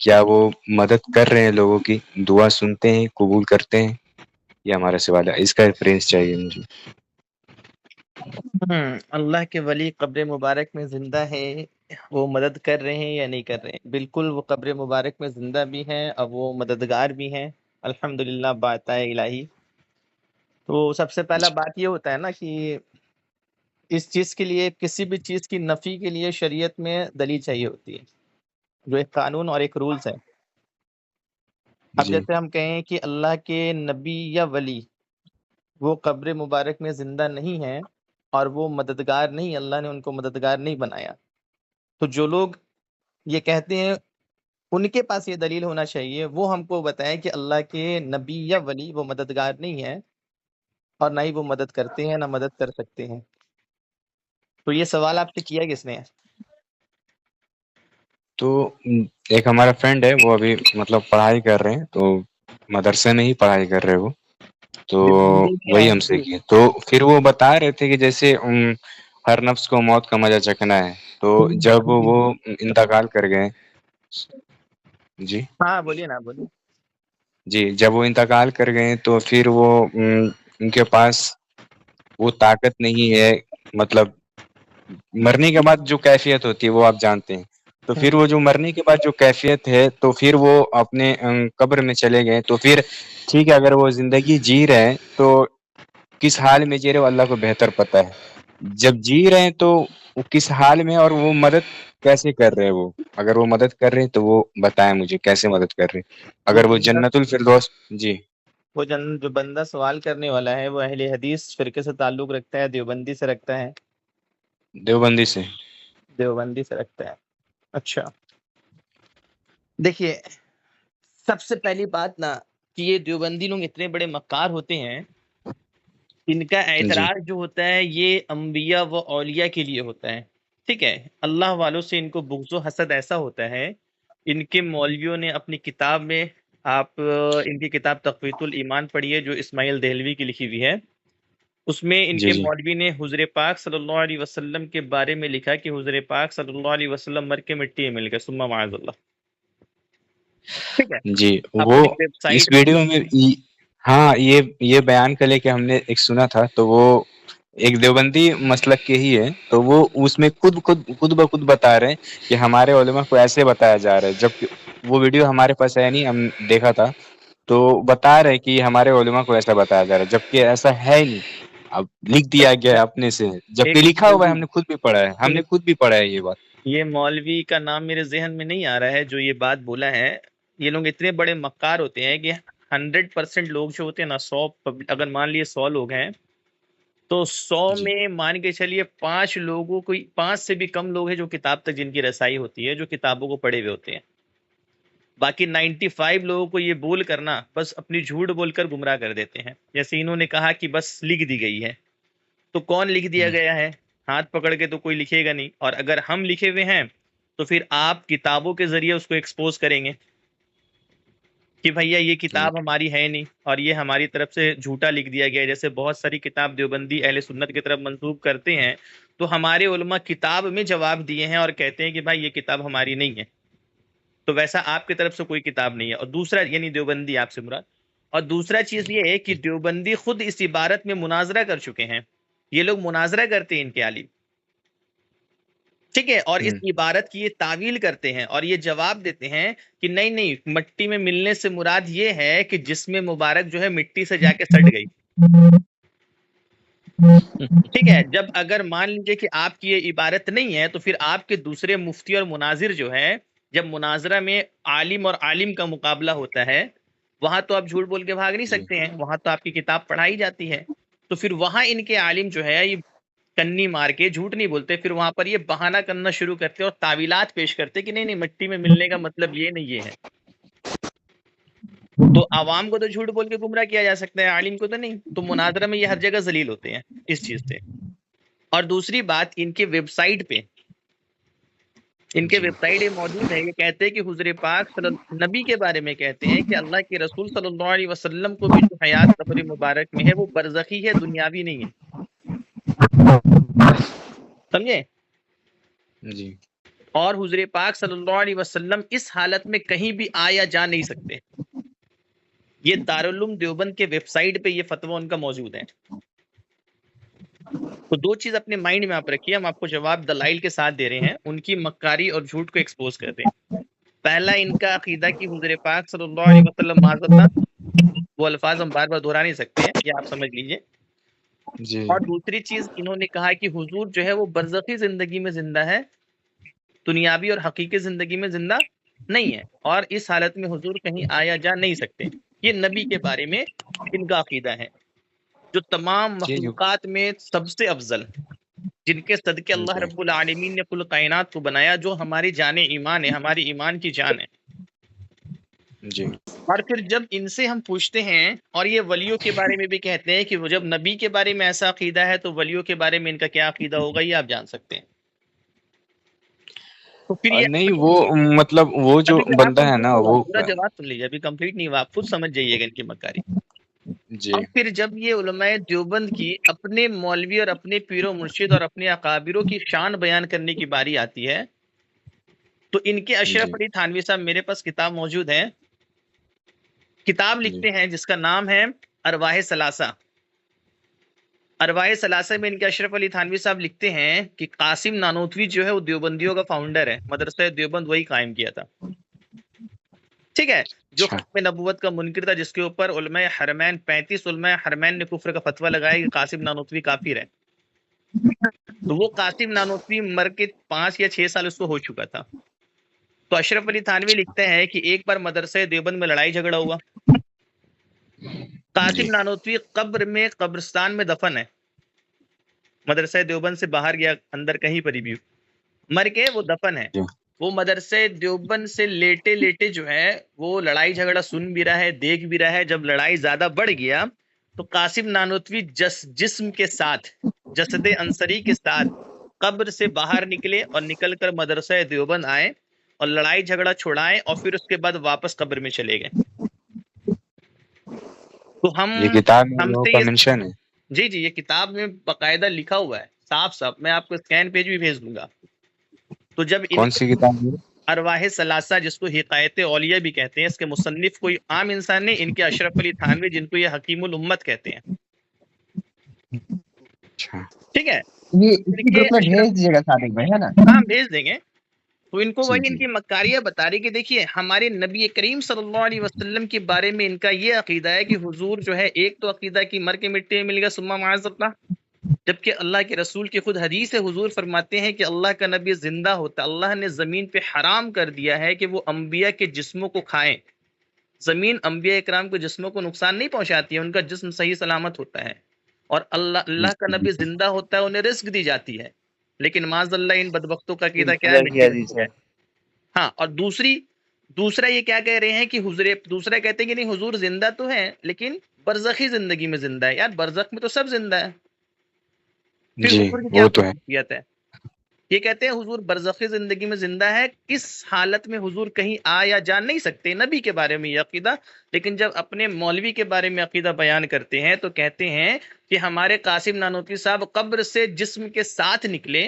کیا وہ مدد کر رہے ہیں لوگوں کی، دعا سنتے ہیں، قبول کرتے ہیں؟ یہ ہمارا سوال ہے، اس کا ریفرنس چاہیے مجھے۔ اللہ کے ولی قبر مبارک میں زندہ ہے، وہ مدد کر رہے ہیں یا نہیں کر رہے ہیں؟ بالکل وہ قبر مبارک میں زندہ بھی ہیں اور وہ مددگار بھی ہیں، الحمدللہ بعطائے الہی۔ تو سب سے پہلا بات یہ ہوتا ہے نا کہ اس چیز کے لیے، کسی بھی چیز کی نفی کے لیے شریعت میں دلیل چاہیے ہوتی ہے، جو ایک قانون اور ایک رولز ہے۔ اب جی جیسے ہم کہیں کہ اللہ کے نبی یا ولی وہ قبر مبارک میں زندہ نہیں ہیں اور وہ مددگار نہیں، اللہ نے ان کو مددگار نہیں بنایا، تو جو لوگ یہ کہتے ہیں ان کے پاس یہ دلیل ہونا چاہیے، وہ ہم کو بتائیں کہ اللہ کے نبی یا ولی وہ مددگار نہیں ہیں اور نہ ہی وہ مدد کرتے ہیں، نہ مدد کر سکتے ہیں۔ تو یہ سوال آپ سے کیا کس نے ہے؟ تو ایک ہمارا فرینڈ ہے، وہ ابھی مطلب پڑھائی کر رہے ہیں، تو مدرسے میں ہی پڑھائی کر رہے وہ، تو دیوبندی میں وہی ہے ہم سے کہ کیے، تو پھر وہ بتا رہے تھے کہ جیسے ہر نفس کو موت کا مزہ چکھنا ہے، تو جب وہ انتقال کر گئے، جی ہاں بولیے نا، بولیے۔ جی جب وہ انتقال کر گئے تو پھر وہ ان کے پاس وہ طاقت نہیں ہے، مطلب مرنے کے بعد جو کیفیت ہوتی ہے وہ آپ جانتے ہیں، تو پھر وہ جو مرنے کے بعد جو کیفیت ہے، تو پھر وہ اپنے قبر میں چلے گئے، تو پھر ٹھیک ہے اگر وہ زندگی جی رہے ہیں تو کس حال میں جی رہے وہ اللہ کو بہتر پتہ ہے، جب جی رہے ہیں تو وہ کس حال میں، اور وہ مدد کیسے کر رہے ہیں، وہ اگر وہ مدد کر رہے ہیں تو وہ بتائیں مجھے کیسے مدد کر رہے ہیں، اگر وہ بندہ، جنت الفردوس، جی جو بندہ سوال کرنے والا ہے وہ اہل حدیث فرقے سے تعلق رکھتا ہے، دیوبندی سے رکھتا ہے؟ دیوبندی سے۔ دیوبندی سے رکھتا ہے، اچھا۔ دیکھیے سب سے پہلی بات نا کہ یہ دیوبندی لوگ اتنے بڑے مکار ہوتے ہیں، ان کا جی اعتراض جو ہوتا ہے یہ انبیاء و اولیاء کے لیے ہوتا ہے، ٹھیک ہے؟ اللہ والوں سے ان کو بغض و حسد ایسا ہوتا ہے، ان کے مولویوں نے اپنی کتاب میں، آپ ان کی کتاب تقویت الایمان پڑھیے جو اسماعیل دہلوی کی لکھی ہوئی ہے، اس میں ان جی کے جی مولوی نے حضور پاک صلی اللہ علیہ وسلم کے بارے میں لکھا کہ حضور پاک صلی اللہ علیہ وسلم مر کے مٹی میں مل گئے، ثم معاذ اللہ، ٹھیک ہے؟ جی وہ اپنی ویب اس سائٹ پہ ویڈیو میں ہاں یہ بیان کر لے کہ ہم نے ایک سنا تھا، تو وہ ایک دیوبندی مسلک کے ہی ہے، تو وہ اس میں خود بخود بتا رہے ہیں کہ ہمارے علماء کو ایسے بتایا جا رہا ہے، جبکہ وہ ویڈیو ہمارے پاس ہے نہیں، ہم دیکھا تھا، تو بتا رہے کہ ہمارے علماء کو ایسا بتایا جا رہا ہے، جبکہ ایسا ہے ہی نہیں، اب لکھ دیا گیا ہے اپنے سے، ایک جبکہ لکھا ہوا ہے، مولوی، ہم نے خود بھی پڑھا ہے، یہ بات۔ یہ مولوی کا نام میرے ذہن میں نہیں آ رہا ہے جو یہ بات بولا ہے، یہ لوگ اتنے بڑے مکار ہوتے ہیں کہ 100% لوگ جو ہوتے ہیں نا، 100 اگر مان لیے 100 لوگ ہیں تو 100 جی میں مان کے چلیے 5 لوگوں کو، 5 سے بھی کم لوگ ہیں جو کتاب تک جن کی رسائی ہوتی ہے، جو کتابوں کو پڑھے ہوئے ہوتے ہیں، باقی 95 لوگوں کو یہ بول کرنا بس اپنی جھوٹ بول کر گمراہ کر دیتے ہیں، جیسے انہوں نے کہا کہ بس لکھ دی گئی ہے، تو کون لکھ دیا گیا ہے؟ ہاتھ پکڑ کے تو کوئی لکھے گا نہیں، اور اگر ہم لکھے ہوئے ہیں تو پھر آپ کتابوں کے ذریعے اس کو ایکسپوز کریں گے کہ بھیا یہ جی کتاب ہماری ہے نہیں اور یہ ہماری طرف سے جھوٹا لکھ دیا گیا ہے، جیسے بہت ساری کتاب دیوبندی اہل سنت کی طرف منسوب کرتے ہیں، تو ہمارے علماء کتاب میں جواب دیے ہیں اور کہتے ہیں کہ بھائی یہ کتاب ہماری نہیں ہے، تو ویسا آپ کی طرف سے کوئی کتاب نہیں ہے، اور دوسرا یعنی دیوبندی آپ سے مراد، اور دوسرا چیز یہ ہے کہ دیوبندی خود اس عبارت میں مناظرہ کر چکے ہیں، یہ لوگ مناظرہ کرتے ہیں ان کے عالم، ٹھیک ہے، اور اس عبارت کی یہ تعویل کرتے ہیں اور یہ جواب دیتے ہیں کہ نہیں نہیں، مٹی میں ملنے سے مراد یہ ہے کہ جسم مبارک جو ہے مٹی سے جا کے سٹ گئی، ٹھیک ہے؟ جب اگر مان لیجیے کہ آپ کی یہ عبارت نہیں ہے تو پھر آپ کے دوسرے مفتی اور مناظر جو ہے، جب مناظرہ میں عالم اور عالم کا مقابلہ ہوتا ہے وہاں تو آپ جھوٹ بول کے بھاگ نہیں جی سکتے ہیں، وہاں تو آپ کی کتاب پڑھائی جاتی ہے، تو پھر وہاں ان کے عالم جو ہے یہ کنی مار کے جھوٹ نہیں بولتے، پھر وہاں پر یہ بہانہ کرنا شروع کرتے اور تعویلات پیش کرتے کہ نہیں نہیں، مٹی میں ملنے کا مطلب یہ نہیں، یہ ہے، تو عوام کو تو جھوٹ بول کے گمراہ کیا جا سکتا ہے، عالم کو تو نہیں، تو مناظرہ میں یہ ہر جگہ ذلیل ہوتے ہیں اس چیز سے۔ اور دوسری بات، ان کے ویب سائٹ پہ، ان کے جی ویب سائٹ موجود ہے، یہ کہتے ہیں کہ حضور پاک نبی کے بارے میں کہتے ہیں کہ اللہ کے رسول صلی اللہ علیہ وسلم کو بھی جو حیات قبر مبارک میں ہے وہ برزخی ہے، دنیاوی نہیں ہے، سمجھے؟ جی اور حضور پاک صلی اللہ علیہ وسلم اس حالت میں کہیں بھی آ یا جا نہیں سکتے. یہ دارالعلوم دیوبند کے ویب سائٹ پہ یہ فتویٰ ان کا موجود ہے. تو دو چیز اپنے مائنڈ میں آپ رکھیے، ہم آپ کو جواب دلائل کے ساتھ دے رہے ہیں، ان کی مکاری اور جھوٹ کو ایکسپوز کر رہے ہیں. پہلا ان کا عقیدہ کہ حضور پاک صلی اللہ علیہ وسلم معاذ اللہ، وہ الفاظ ہم بار بار دہرا نہیں سکتے ہیں، یہ آپ سمجھ لیجئے. جی اور دوسری چیز انہوں نے کہا کہ حضور جو ہے وہ برزخی زندگی میں زندہ ہے، دنیاوی اور حقیقی زندگی میں زندہ نہیں ہے، اور اس حالت میں حضور کہیں آیا جا نہیں سکتے. یہ نبی کے بارے میں ان کا عقیدہ ہے، جو تمام جی مخلوقات میں سب سے افضل، جن کے صدقے اللہ جی رب العالمین نے کل کائنات کو بنایا، جو ہماری جان ایمان ہے، ہماری ایمان کی جان ہے. جی اور پھر جب ان سے ہم پوچھتے ہیں، اور یہ ولیوں کے بارے میں بھی کہتے ہیں کہ وہ جب نبی کے بارے میں ایسا عقیدہ ہے تو ولیوں کے بارے میں ان کا کیا عقیدہ ہوگا، یہ آپ جان سکتے ہیں. تو پھر یہ نہیں وہ مطلب وہ جو ابھی میں آپ بندہ ہے کمپلیٹ نا نہیں ہوا، وہ پورا جواب سن لیجیے، ابھی کمپلیٹ نہیں ہوا، آپ خود سمجھ جائیے گا ان کی مکاری. جی اور پھر جب یہ علماء دیوبند کی اپنے مولوی اور اپنے پیر و مرشد اور اپنے اکابروں کی شان بیان کرنے کی باری آتی ہے، تو ان کے جی اشرف علی تھانوی صاحب، میرے پاس کتاب موجود ہے، کتاب جی لکھتے ہیں جس کا نام ہے ارواح ثلاثہ. ارواح ثلاثہ میں ان کے اشرف علی تھانوی صاحب لکھتے ہیں کہ قاسم نانوتوی جو ہے وہ دیوبندیوں کا فاؤنڈر ہے، مدرسہ دیوبند وہی قائم کیا تھا. ٹھیک ہے، جو اچھا ختم نبوت کا منکر تھا، جس کے اوپر علماء حرمین 35 علماء حرمین نے کفر کا فتویٰ لگایا کہ قاسم نانوتوی کافر ہے. تو وہ قاسم نانوتوی مر کے 5 یا 6 سال اس کو ہو چکا تھا. تو اشرف علی تھانوی لکھتے ہیں کہ ایک بار مدرسہ دیوبند میں لڑائی جھگڑا ہوا، جی قاسم نانوتوی قبر میں قبرستان میں دفن ہے، مدرسہ دیوبند سے باہر گیا، اندر کہیں پر بھی مر کے وہ دفن ہے. جی وہ مدرسہ دیوبند سے لیٹے لیٹے جو ہے وہ لڑائی جھگڑا سن بھی رہا ہے، دیکھ بھی رہا ہے. جب لڑائی زیادہ بڑھ گیا تو قاسم نانوتوی جسم کے ساتھ، جسد انصری کے ساتھ قبر سے باہر نکلے اور نکل کر مدرسہ دیوبند آئے اور لڑائی جھگڑا چھڑائے، اور پھر اس کے بعد واپس قبر میں چلے گئے. تو یہ کتاب میں ہم لوگوں سے کا یہ، منشن ہے. جی جی، یہ کتاب میں باقاعدہ لکھا ہوا ہے صاف صاف، میں آپ کو اسکین پیج بھی بھیج دوں گا. تو جب ان کون سی کتاب ہے؟ ارواح ثلاثہ، جس کو حقایت اولیاء بھی کہتے ہیں، اس کے مصنف کوئی عام انسان نہیں، ان کے اشرف علی تھانوی، جن کو یہ حکیم الامت کہتے ہیں. اچھا ٹھیک ہے، یہ ان اسی کے گروپ میں اشرف، بھیج دیجیے گا صادق بھائی، ہے نا؟ ہاں بھیج دیں گے. تو ان کو جی وہی ان جی کی مکاریاں بتا رہی کہ دیکھیے ہمارے نبی کریم صلی اللہ علیہ وسلم کے بارے میں ان کا یہ عقیدہ ہے کہ حضور جو ہے، ایک تو عقیدہ کی مر کے مٹی میں مل گیا ثم معاذ اللہ، جبکہ اللہ کے رسول کی خود حدیث ہے، حضور فرماتے ہیں کہ اللہ کا نبی زندہ ہوتا، اللہ نے زمین پہ حرام کر دیا ہے کہ وہ انبیاء کے جسموں کو کھائیں. زمین انبیاء اکرام کے جسموں کو نقصان نہیں پہنچاتی ہے، ان کا جسم صحیح سلامت ہوتا ہے. اور اللہ کا نبی زندہ ہوتا ہے، انہیں رزق دی جاتی ہے. لیکن معاذ اللہ ان بدبختوں کا عقیدہ کیا ہے، بغیر کی مٹی میں حدیث مل ہے. گئے. ہاں، اور دوسرا یہ کیا کہہ رہے ہیں کہ دوسرا کہتے ہیں کہ نہیں، حضور زندہ تو ہے لیکن برزخی زندگی میں زندہ ہے. یار برزخ میں تو سب زندہ ہے، پھر جی حضور کی کیا وہ تو ہے. خصوصیت ہے؟ یہ کہتے ہیں حضور برزخی زندگی میں زندہ ہے، کس حالت میں حضور کہیں آ یا جا نہیں سکتے. نبی کے بارے میں یہ عقیدہ. لیکن جب اپنے مولوی کے بارے میں عقیدہ بیان کرتے ہیں تو کہتے ہیں کہ ہمارے قاسم نانوتوی صاحب قبر سے جسم کے ساتھ نکلے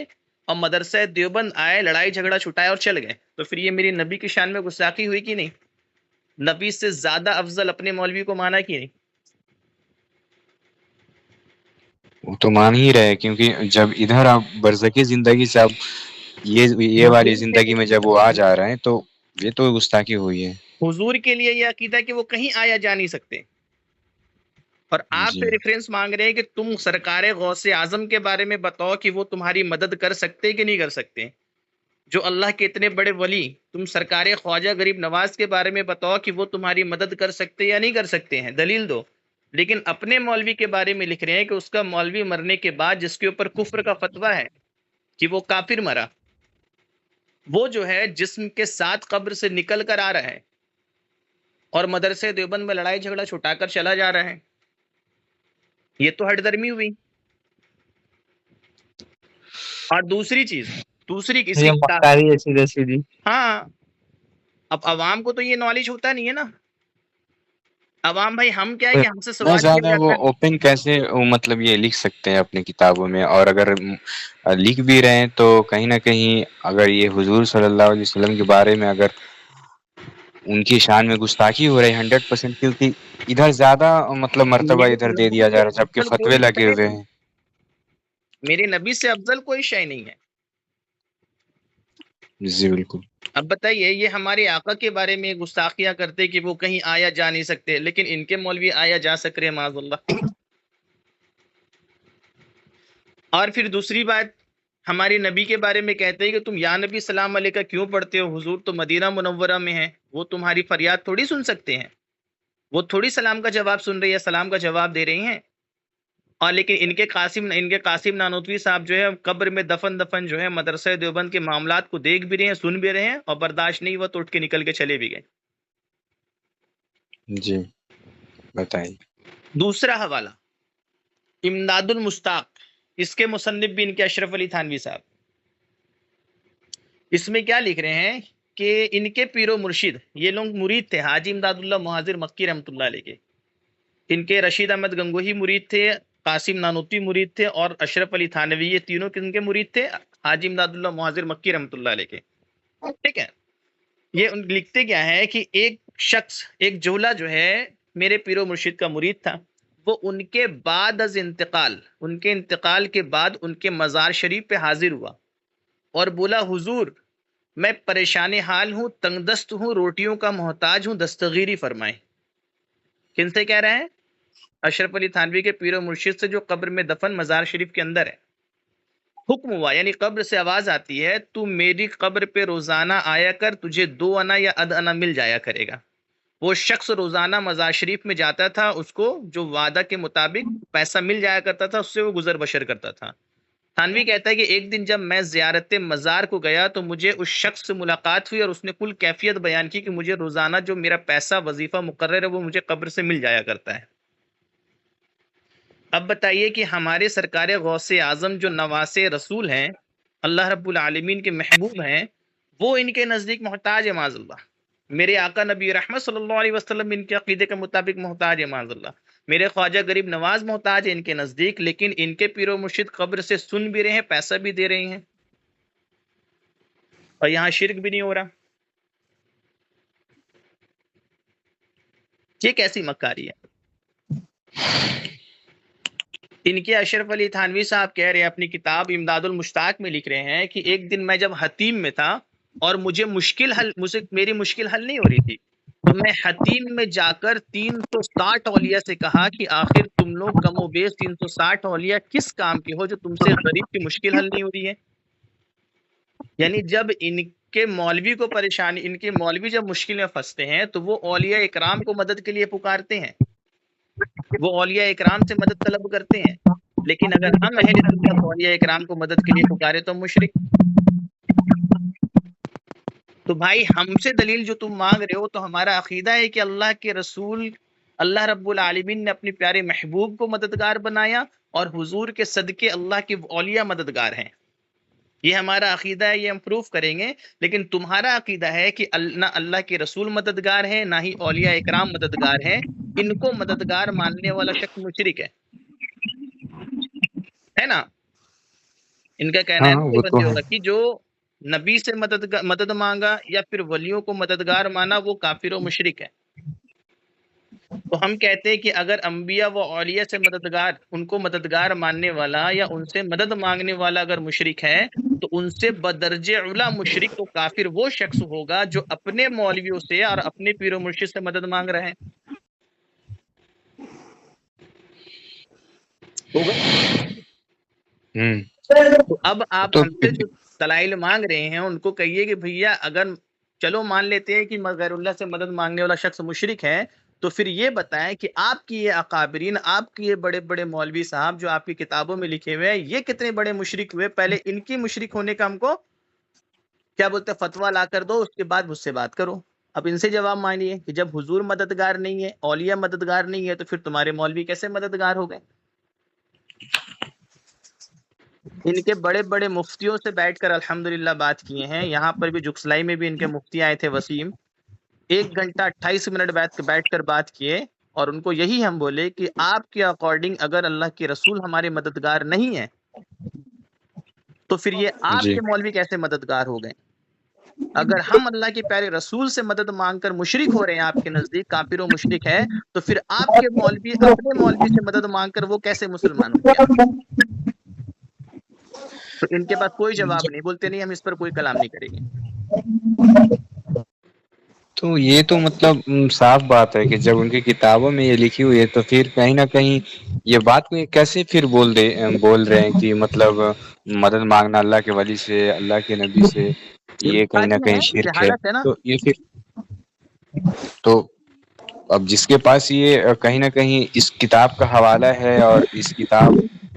اور مدرسہ دیوبند آئے، لڑائی جھگڑا چھٹائے اور چل گئے. تو پھر یہ میری نبی کی شان میں گستاخی ہوئی کہ نہیں؟ نبی سے زیادہ افضل اپنے مولوی کو مانا کہ نہیں؟ وہ تو مان ہی رہے، کیونکہ جب ادھر آپ برزخی زندگی سے آپ یہ والی حضور کے زندگی میں لیے جب وہ آ جا رہے ہیں تو یہ تو گستاخی ہوئی ہے. حضور کے لیے یہ عقیدہ کہ وہ کہیں آیا جا نہیں سکتے، اور آپ جی سے ریفرنس مانگ رہے ہیں کہ تم سرکار غوث اعظم کے بارے میں بتاؤ کہ وہ تمہاری مدد کر سکتے کہ نہیں کر سکتے. جو اللہ کے اتنے بڑے ولی، تم سرکار خواجہ غریب نواز کے بارے میں بتاؤ کہ وہ تمہاری مدد کر سکتے یا نہیں کر سکتے ہیں، دلیل دو. لیکن اپنے مولوی کے بارے میں لکھ رہے ہیں کہ اس کا مولوی مرنے کے بعد جس کے اوپر کفر کا فتویٰ ہے کہ وہ کافر مرا، وہ جو ہے جسم کے ساتھ قبر سے نکل کر آ رہا ہے اور مدرسے دیوبند میں لڑائی جھگڑا چھٹا کر چلا جا رہا ہے. یہ تو ہٹ درمی ہوئی. اور دوسری چیز، دوسری اس یہ کی مکاری ہے سیدھے سیدھی. ہاں، اب عوام کو تو یہ نالج ہوتا نہیں ہے نا. عوام بھائی ہم کیا ہے کہ ہم سے اتنا سوال کیا زیادہ وہ جاتا ہے، اوپن کیسے مطلب یہ لکھ سکتے ہیں اپنی کتابوں میں؟ اور اگر لکھ بھی رہے ہیں تو کہیں نہ کہیں اگر یہ حضور صلی اللہ علیہ وسلم کے بارے میں اگر ان کی شان میں گستاخی ہو رہی ہے 100%، کیونکہ ادھر زیادہ مطلب مرتبہ میرے ادھر دے نبی دیا سے جا رہا ہے، جبکہ افضل فتوے کوئی لگے شے ہوئے نہیں، ہیں۔ میرے نبی سے افضل کوئی شے نہیں ہے۔ جی بالکل۔ اب بتائیے، یہ ہمارے آقا کے بارے میں گستاخیاں کرتے کہ وہ کہیں آیا جا نہیں سکتے، لیکن ان کے مولوی آیا جا سک رہے ہیں معاذ اللہ۔ اور پھر دوسری بات، ہمارے نبی کے بارے میں کہتے ہیں کہ تم یا نبی سلام علیکہ کیوں پڑھتے ہو، حضور تو مدینہ منورہ میں ہیں، وہ تمہاری فریاد تھوڑی سن سکتے ہیں، وہ تھوڑی سلام کا جواب سن رہی ہے، سلام کا جواب دے رہی ہیں۔ اور لیکن ان کے قاسم نانوتوی صاحب جو ہے قبر میں دفن جو ہے مدرسہ دیوبند کے معاملات کو دیکھ بھی رہے ہیں، سن بھی رہے ہیں، اور برداشت نہیں ہوا تو اٹھ کے نکل کے چلے بھی گئے۔ جی بتائیے۔ دوسرا حوالہ امداد المشتاق، اس کے مصنف بھی ان کے اشرف علی تھانوی صاحب، اس میں کیا لکھ رہے ہیں کہ ان کے پیر و مرشد، یہ لوگ مرید تھے حاجی امداد اللہ مہاجر مکی رحمۃ اللہ علیہ کے، ان کے رشید احمد گنگوہی مرید تھے، قاسم نانوتوی مرید تھے، اور اشرف علی تھانوی، یہ تینوں کن کے مرید تھے؟ حاجی امداد اللہ مہاجر مکی رحمۃ اللہ علیہ کے، ٹھیک ہے۔ یہ لکھتے کیا ہے کہ ایک شخص، ایک جوہلا جو ہے میرے پیر و مرشد کا مرید تھا، وہ ان کے بعد از انتقال، ان کے انتقال کے بعد ان کے مزار شریف پہ حاضر ہوا اور بولا حضور میں پریشان حال ہوں، تنگ دست ہوں، روٹیوں کا محتاج ہوں، دستگیری فرمائیں۔ کن سے کہہ رہے ہیں؟ اشرف علی تھانوی کے پیر و مرشد سے، جو قبر میں دفن مزار شریف کے اندر ہے۔ حکم ہوا، یعنی قبر سے آواز آتی ہے تو میری قبر پہ روزانہ آیا کر، تجھے 2 آنا یا اد آنا مل جایا کرے گا۔ وہ شخص روزانہ مزار شریف میں جاتا تھا، اس کو جو وعدہ کے مطابق پیسہ مل جایا کرتا تھا، اس سے وہ گزر بشر کرتا تھا۔ تھانوی کہتا ہے کہ ایک دن جب میں زیارت مزار کو گیا تو مجھے اس شخص سے ملاقات ہوئی اور اس نے کل کیفیت بیان کی کہ مجھے روزانہ جو میرا پیسہ وظیفہ مقرر ہے وہ مجھے قبر سے مل جایا کرتا ہے۔ اب بتائیے کہ ہمارے سرکار غوث اعظم جو نواس رسول ہیں، اللہ رب العالمین کے محبوب ہیں، وہ ان کے نزدیک محتاج ہے معاذ اللہ۔ میرے آقا نبی رحمت صلی اللہ علیہ وسلم ان کے عقیدے کے مطابق محتاج ہے معاذ اللہ۔ میرے خواجہ غریب نواز محتاج ہے ان کے نزدیک، لیکن ان کے پیر و مرشد قبر سے سن بھی رہے ہیں، پیسہ بھی دے رہے ہیں، اور یہاں شرک بھی نہیں ہو رہا۔ یہ کیسی مکاری ہے؟ ان کے اشرف علی تھانوی صاحب کہہ رہے ہیں اپنی کتاب امداد المشتاق میں لکھ رہے ہیں کہ ایک دن میں جب حتیم میں تھا اور مجھے میری مشکل حل نہیں ہو رہی تھی، تو میں حتیم میں جا کر 360 اولیاء سے کہا کہ آخر تم لوگ کم و بیش 360 اولیاء کس کام کے ہو جو تم سے غریب کی مشکل حل نہیں ہو رہی ہے؟ یعنی جب ان کے مولوی کو پریشانی، ان کے مولوی جب مشکل میں پھنستے ہیں تو وہ اولیاء اکرام کو مدد کے لیے پکارتے ہیں، وہ اولیاء اکرام سے مدد طلب کرتے ہیں، لیکن اگر ہم اہل سنت اولیاء اکرام کو مدد کے لیے پکارے تو مشرک۔ تو بھائی ہم سے دلیل جو تم مانگ رہے ہو، تو ہمارا عقیدہ ہے کہ اللہ کے رسول، اللہ رب العالمین نے اپنے پیارے محبوب کو مددگار بنایا، اور حضور کے صدقے اللہ کے اولیاء مددگار ہیں۔ یہ ہمارا عقیدہ ہے، یہ ہم پروف کریں گے، لیکن تمہارا عقیدہ ہے کہ نہ اللہ کے رسول مددگار ہیں، نہ ہی اولیاء اکرام مددگار ہیں، ان کو مددگار ماننے والا شخص مشرک ہے نا؟ ان کا کہنا ہے ہاں نا وہ تو بندیوں ہے۔ کا کہ جو نبی سے مدد مانگا یا پھر ولیوں کو مددگار مانا وہ کافر و مشرک ہے۔ تو ہم کہتے ہیں کہ اگر انبیاء و اولیاء سے مددگار، ان کو مددگار ماننے والا یا ان سے مدد مانگنے والا اگر مشرک ہے، تو ان سے بدرجہ اعلیٰ مشرک و کافر وہ شخص ہوگا جو اپنے مولویوں سے اور اپنے پیر و مرشد سے مدد مانگ رہے ہیں، ہوگا۔ تو اب آپ تو ہم سے جو دلائل مانگ رہے ہیں ان کو کہیے کہ بھیا اگر چلو مان لیتے ہیں کہ غیر اللہ سے مدد مانگنے والا شخص مشرک ہے، تو پھر یہ بتائیں کہ آپ کی یہ اکابرین، آپ کی یہ بڑے بڑے مولوی صاحب جو آپ کی کتابوں میں لکھے ہوئے ہیں، یہ کتنے بڑے مشرک ہوئے؟ پہلے ان کی مشرک ہونے کا ہم کو کیا بولتے ہیں فتویٰ لا کر دو، اس کے بعد مجھ سے بات کرو۔ اب ان سے جواب مانگیے کہ جب حضور مددگار نہیں ہے، اولیاء مددگار نہیں ہے، تو پھر تمہارے مولوی کیسے مددگار ہو گئے؟ ان کے بڑے بڑے مفتیوں سے بیٹھ کر الحمدللہ بات کیے ہیں، یہاں پر بھی جکسلائی میں بھی ان کے مفتی آئے تھے وسیم، 1 گھنٹہ 28 منٹ بیٹھ کر بات کیے، اور ان کو یہی ہم بولے کہ آپ کے اکارڈنگ اگر اللہ کے رسول ہمارے مددگار نہیں ہیں تو پھر یہ آپ جی کے مولوی کیسے مددگار ہو گئے؟ اگر ہم اللہ کے پیارے رسول سے مدد مانگ کر مشرک ہو رہے ہیں آپ کے نزدیک، کافر و مشرک ہے، تو پھر آپ کے مولوی اپنے مولوی سے مدد مانگ کر وہ کیسے مسلمان ہو گیا؟ تو ان کے پاس کوئی جواب نہیں، بولتے نہیں ہم اس پر کوئی کلام نہیں کریں گے۔ تو یہ تو مطلب صاف بات ہے کہ جب ان کی کتابوں میں یہ لکھی ہوئی ہے تو پھر کہیں نہ کہیں یہ بات کو کیسے پھر بول رہے ہیں کہ مطلب مدد مانگنا اللہ کے ولی سے، اللہ کے نبی سے، یہ یہ کہیں نہ گستاخی کہیں ہے، شرک ہے؟ جہالت ہے نا۔ تو یہ پھر تو اب جس کے پاس یہ کہیں نہ کہیں اس کتاب کا حوالہ ہے اور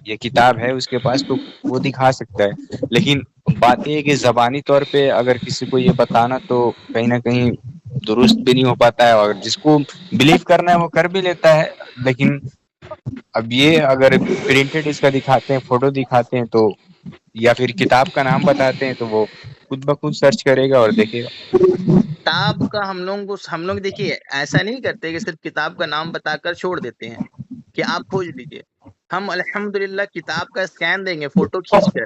یہ کتاب ہے اس کے پاس، تو وہ دکھا سکتا ہے۔ لیکن بات یہ ہے کہ زبانی طور پہ اگر کسی کو یہ بتانا تو کہیں نہ کہیں درست بھی نہیں ہو پاتا ہے، اور جس کو بلیو کرنا ہے وہ کر بھی لیتا ہے۔ لیکن اب یہ اگر پرنٹڈ اس کا دکھاتے ہیں، فوٹو دکھاتے ہیں تو، یا پھر کتاب کا نام بتاتے ہیں، تو وہ خود بخود سرچ کرے گا اور دیکھے گا۔ کتاب کا ہم لوگ دیکھیے ایسا نہیں کرتے کہ صرف کتاب کا نام بتا کر چھوڑ دیتے ہیں کہ آپ کھوج لیجیے۔ ہم الحمدللہ کتاب کا اسکین دیں گے فوٹو کھینچ کر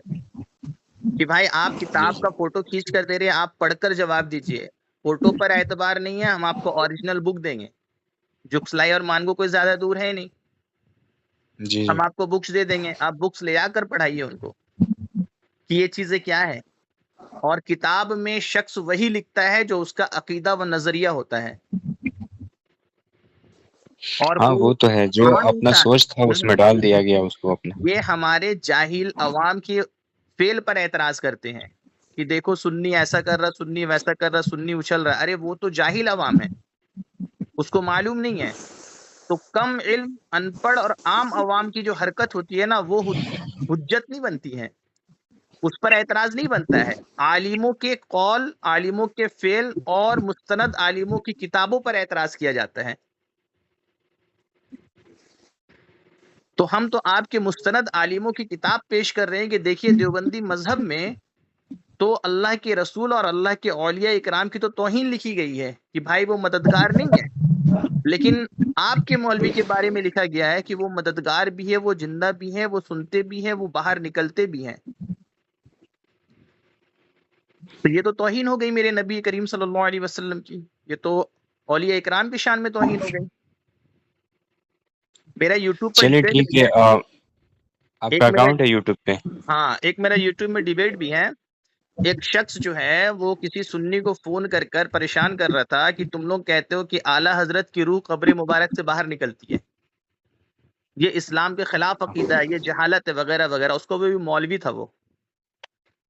کہ بھائی آپ کتاب کا فوٹو کھینچ کر دے رہے ہیں، آپ پڑھ کر جواب دیجیے۔ فوٹو پر اعتبار نہیں ہے، ہم آپ کو اوریجنل بک دیں گے۔ جکسلائی اور مانگو کوئی زیادہ دور ہے نہیں، جی جی ہم آپ کو بکس دے دیں گے، آپ بکس لے آ کر پڑھائیے ان کو کہ یہ چیزیں کیا ہے۔ اور کتاب میں شخص وہی لکھتا ہے جو اس کا عقیدہ و نظریہ ہوتا ہے، اور ہاں، کوئی وہ تو ہے، جو عام اپنا انسان سوچ تھا اس میں ڈال دیا گیا اس کو اپنا۔ یہ ہمارے جاہل عوام کی فیل پر اعتراض کرتے ہیں کہ دیکھو سنی ایسا کر رہا، سنی ویسا کر رہا، سنی اچھل رہا۔ ارے وہ تو جاہل عوام ہے، اس کو معلوم نہیں ہے۔ تو کم علم، ان پڑھ اور عام عوام کی جو حرکت ہوتی ہے نا، وہ حجت نہیں بنتی ہے، اس پر اعتراض نہیں بنتا ہے۔ عالموں کے قول، عالموں کے فعل اور مستند عالموں کی کتابوں پر اعتراض کیا جاتا ہے۔ تو ہم تو آپ کے مستند عالموں کی کتاب پیش کر رہے ہیں کہ دیکھیے دیوبندی مذہب میں تو اللہ کے رسول اور اللہ کے اولیاء اکرام کی تو توہین لکھی گئی ہے کہ بھائی وہ مددگار نہیں ہے، لیکن آپ کے مولوی کے بارے میں لکھا گیا ہے کہ وہ مددگار بھی ہے، وہ زندہ بھی ہے، وہ سنتے بھی ہیں، وہ باہر نکلتے بھی ہیں۔ تو یہ تو توہین ہو گئی میرے نبی کریم صلی اللہ علیہ وسلم کی، یہ تو اولیاء اکرام کی شان میں توہین ہو گئی۔ میرا یوٹیوب پر چلیے ڈبیٹ ٹھیک بھی ہے، ہے، آپ کا ایک میرا اکاؤنٹ ہے یوٹیوب پہ؟ ہاں ایک میرا یوٹیوب میں ڈیبیٹ بھی ہے۔ ایک شخص جو ہے وہ کسی سنی کو فون کر کر پریشان کر رہا تھا کہ تم لوگ کہتے ہو کہ اعلی حضرت کی روح قبر مبارک سے باہر نکلتی ہے، یہ اسلام کے خلاف عقیدہ ہے، یہ جہالت ہے، وغیرہ وغیرہ۔ اس کو بھی مولوی تھا وہ،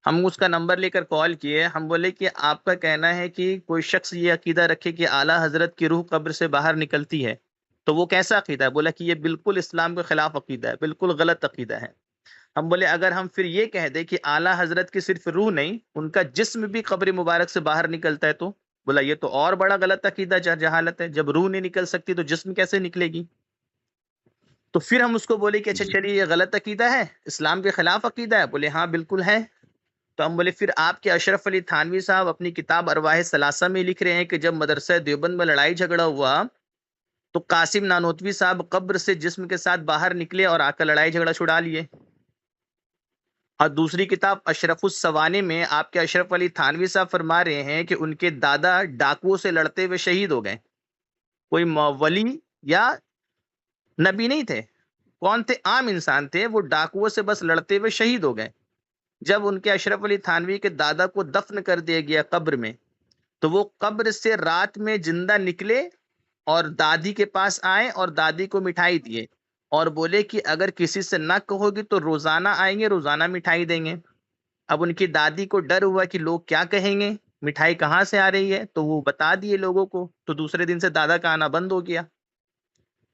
ہم اس کا نمبر لے کر کال کیے، ہم بولے کہ آپ کا کہنا ہے کہ کوئی شخص یہ عقیدہ رکھے کہ اعلی حضرت کی روح قبر سے باہر نکلتی ہے تو وہ کیسا عقیدہ ہے؟ بولا کہ یہ بالکل اسلام کے خلاف عقیدہ ہے، بالکل غلط عقیدہ ہے۔ ہم بولے اگر ہم پھر یہ کہہ دیں کہ اعلی حضرت کی صرف روح نہیں، ان کا جسم بھی قبر مبارک سے باہر نکلتا ہے، تو بولا یہ تو اور بڑا غلط عقیدہ، جہالت ہے، جب روح نہیں نکل سکتی تو جسم کیسے نکلے گی؟ تو پھر ہم اس کو بولے کہ اچھا جی چلیے یہ غلط عقیدہ ہے، اسلام کے خلاف عقیدہ ہے؟ بولے ہاں بالکل ہے۔ تو ہم بولے پھر آپ کے اشرف علی تھانوی صاحب اپنی کتاب ارواح ثلاثہ میں لکھ رہے ہیں کہ جب مدرسہ دیوبند میں لڑائی جھگڑا ہوا تو قاسم نانوتوی صاحب قبر سے جسم کے ساتھ باہر نکلے اور آ کر لڑائی جھگڑا چھڑا لیے۔ اور دوسری کتاب اشرف السوانے میں آپ کے اشرف علی تھانوی صاحب فرما رہے ہیں کہ ان کے دادا ڈاکوؤں سے لڑتے ہوئے شہید ہو گئے، کوئی ولی یا نبی نہیں تھے، کون تھے؟ عام انسان تھے، وہ ڈاکوؤں سے بس لڑتے ہوئے شہید ہو گئے۔ جب ان کے اشرف علی تھانوی کے دادا کو دفن کر دیا گیا قبر میں، تو وہ قبر سے رات میں زندہ نکلے اور دادی کے پاس آئے اور دادی کو مٹھائی دیے اور بولے کہ اگر کسی سے نہ کہو گی تو روزانہ آئیں گے، روزانہ مٹھائی دیں گے۔ اب ان کی دادی کو ڈر ہوا کہ لوگ کیا کہیں گے، مٹھائی کہاں سے آ رہی ہے، تو وہ بتا دیے لوگوں کو، تو دوسرے دن سے دادا کا آنا بند ہو گیا۔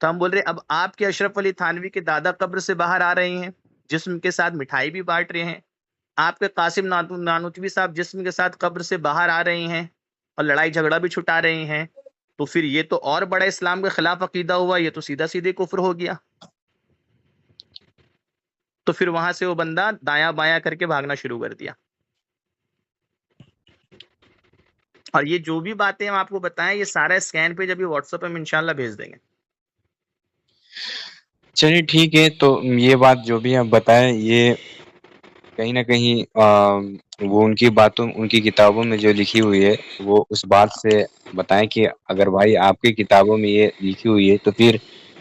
تو ہم بول رہے اب آپ کے اشرف علی تھانوی کے دادا قبر سے باہر آ رہے ہیں، جسم کے ساتھ مٹھائی بھی بانٹ رہے ہیں، آپ کے قاسم نانوتوی صاحب جسم کے ساتھ قبر سے باہر آ رہے ہیں اور لڑائی جھگڑا بھی چھٹا رہے ہیں، تو پھر یہ تو اور بڑا اسلام کے خلاف عقیدہ ہوا، یہ تو سیدھا سیدھے کفر ہو گیا۔ تو پھر وہاں سے وہ بندہ دایاں بایاں کر کے بھاگنا شروع کر دیا۔ اور یہ جو بھی باتیں ہم آپ کو بتائیں یہ سارا اسکین پہ جب یہ واٹس ایپ پہ ہم انشاءاللہ بھیج دیں گے۔ چلیے ٹھیک ہے، تو یہ بات جو بھی آپ بتائیں یہ کہیں نہ کہیں وہ ان کی باتوں، ان کی کتابوں میں جو لکھی ہوئی ہے وہ اس بات سے بتائیں کہ اگر بھائی آپ کی کتابوں میں یہ لکھی ہوئی ہے تو پھر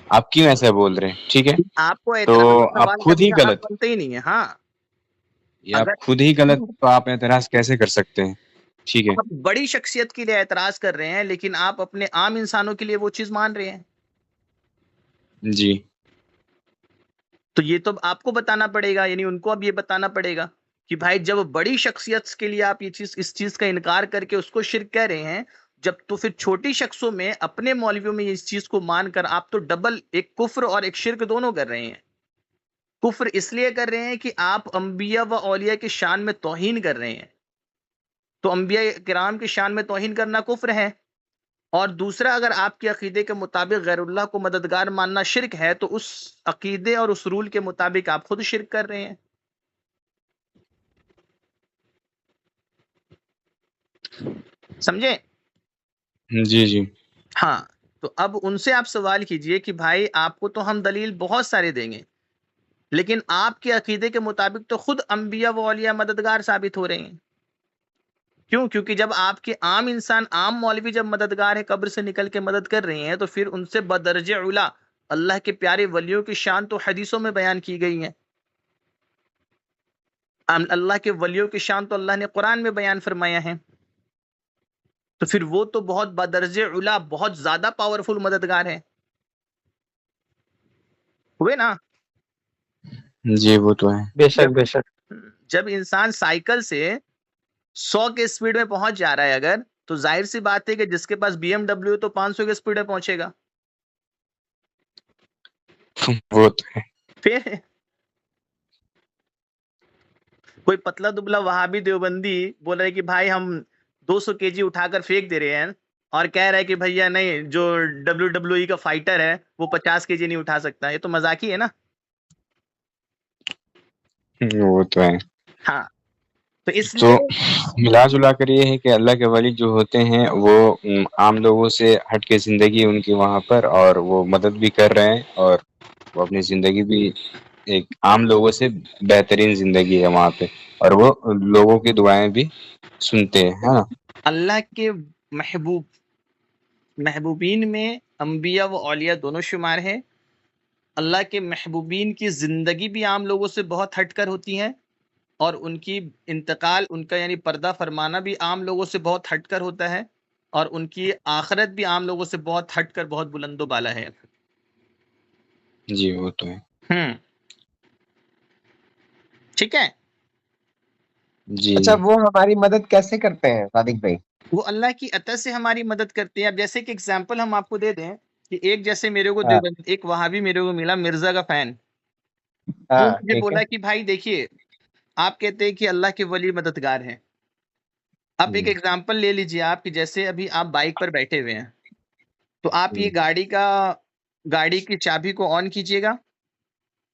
آپ کیوں ایسا بول رہے ہیں؟ ٹھیک ہے، آپ کو تو اعتراض اور آپ سوال خود کرنے ہی کا حق غلط، بنتا ہی نہیں ہے. ہاں یہ آپ اگر خود ہی غلط، تو آپ اعتراض کیسے کر سکتے ہیں؟ ٹھیک ہے آپ بڑی شخصیت کے لیے اعتراض کر رہے ہیں لیکن آپ اپنے عام انسانوں کے لیے وہ چیز مان رہے ہیں، جی تو یہ تو آپ کو بتانا پڑے گا، یعنی ان کو اب یہ بتانا پڑے گا کہ بھائی جب بڑی شخصیت کے لیے آپ یہ چیز، اس چیز کا انکار کر کے اس کو شرک کہہ رہے ہیں، جب تو پھر چھوٹی شخصوں میں، اپنے مولویوں میں اس چیز کو مان کر آپ تو ڈبل، ایک کفر اور ایک شرک دونوں کر رہے ہیں. کفر اس لیے کر رہے ہیں کہ آپ انبیاء و اولیاء کی شان میں توہین کر رہے ہیں، تو انبیاء کرام کی شان میں توہین کرنا کفر ہے. اور دوسرا، اگر آپ کے عقیدے کے مطابق غیر اللہ کو مددگار ماننا شرک ہے، تو اس عقیدے اور اس رول کے مطابق آپ خود شرک کر رہے ہیں. سمجھے؟ جی جی ہاں، تو اب ان سے آپ سوال کیجئے کہ بھائی آپ کو تو ہم دلیل بہت سارے دیں گے، لیکن آپ کے عقیدے کے مطابق تو خود انبیاء و اولیاء مددگار ثابت ہو رہے ہیں. کیوں؟ کیونکہ جب آپ کے عام انسان، عام مولوی جب مددگار ہے، قبر سے نکل کے مدد کر رہے ہیں، تو پھر ان سے بدرجہ اعلیٰ اللہ کے پیارے ولیوں کی شان تو حدیثوں میں بیان کی گئی ہیں. اللہ کے ولیوں کی شان تو اللہ نے قرآن میں بیان فرمایا ہے. تو پھر وہ تو بہت بدرجہ اعلیٰ، بہت زیادہ پاورفل مددگار ہے ہوئے نا. جی وہ تو ہے. بے شک جب بے شک. جب انسان سائیکل سے 100 کے اسپیڈ میں پہنچ جا رہا ہے اگر، تو ظاہر سی بات ہے کہ جس کے پاس بی ایم ڈبلیو تو 500 کے اسپیڈ میں پہنچے گا. وہ تو ہے. پھر کوئی پتلا دبلا وہابی دیوبندی بول رہے کہ بھائی ہم 200 کے جی اٹھا کر پھینک دے رہے ہیں، اور کہہ رہا ہے کہ بھیا نہیں، جو ڈبلو ڈبلو ای کا فائٹر ہے وہ 50 کے جی نہیں اٹھا سکتا. یہ تو مذاق ہی ہے نا. وہ تو ہے. ہاں، تو اس تو لیے ملا جلا کر یہ ہے کہ اللہ کے ولی جو ہوتے ہیں وہ عام لوگوں سے ہٹ کے زندگی ان کی وہاں پر، اور وہ مدد بھی کر رہے ہیں، اور وہ اپنی زندگی بھی ایک عام لوگوں سے بہترین زندگی ہے وہاں پہ، اور وہ لوگوں کی دعائیں بھی سنتے ہیں، ہے نا. اللہ کے محبوبین میں انبیاء و اولیاء دونوں شمار ہیں. اللہ کے محبوبین کی زندگی بھی عام لوگوں سے بہت ہٹ کر ہوتی ہے، اور ان کی انتقال، ان کا یعنی پردہ فرمانا بھی عام لوگوں سے بہت ہٹ کر ہوتا ہے، اور ان کی آخرت بھی عام لوگوں سے بہت ہٹ کر بہت بلند و بالا ہے. جی وہ تو ہے. ٹھیک ہے. جی اچھا، وہ ہماری مدد کیسے کرتے ہیں صادق بھائی؟ وہ اللہ کی عطا سے ہماری مدد کرتے ہیں. اب جیسے کہ اگزامپل ہم آپ کو دے دیں کہ ایک، جیسے میرے کو ہاں ایک وہابی میرے کو ملا، مرزا کا فین. وہ ہاں مجھے ٹھیک ہے. بولا کہ بھائی دیکھیے، آپ کہتے ہیں کہ اللہ کے ولی مددگار ہیں. اب ایک ایگزامپل لے لیجیے آپ، کہ جیسے ابھی آپ بائک پر بیٹھے ہوئے ہیں، تو آپ یہ گاڑی کی چابی کو آن کیجئے گا،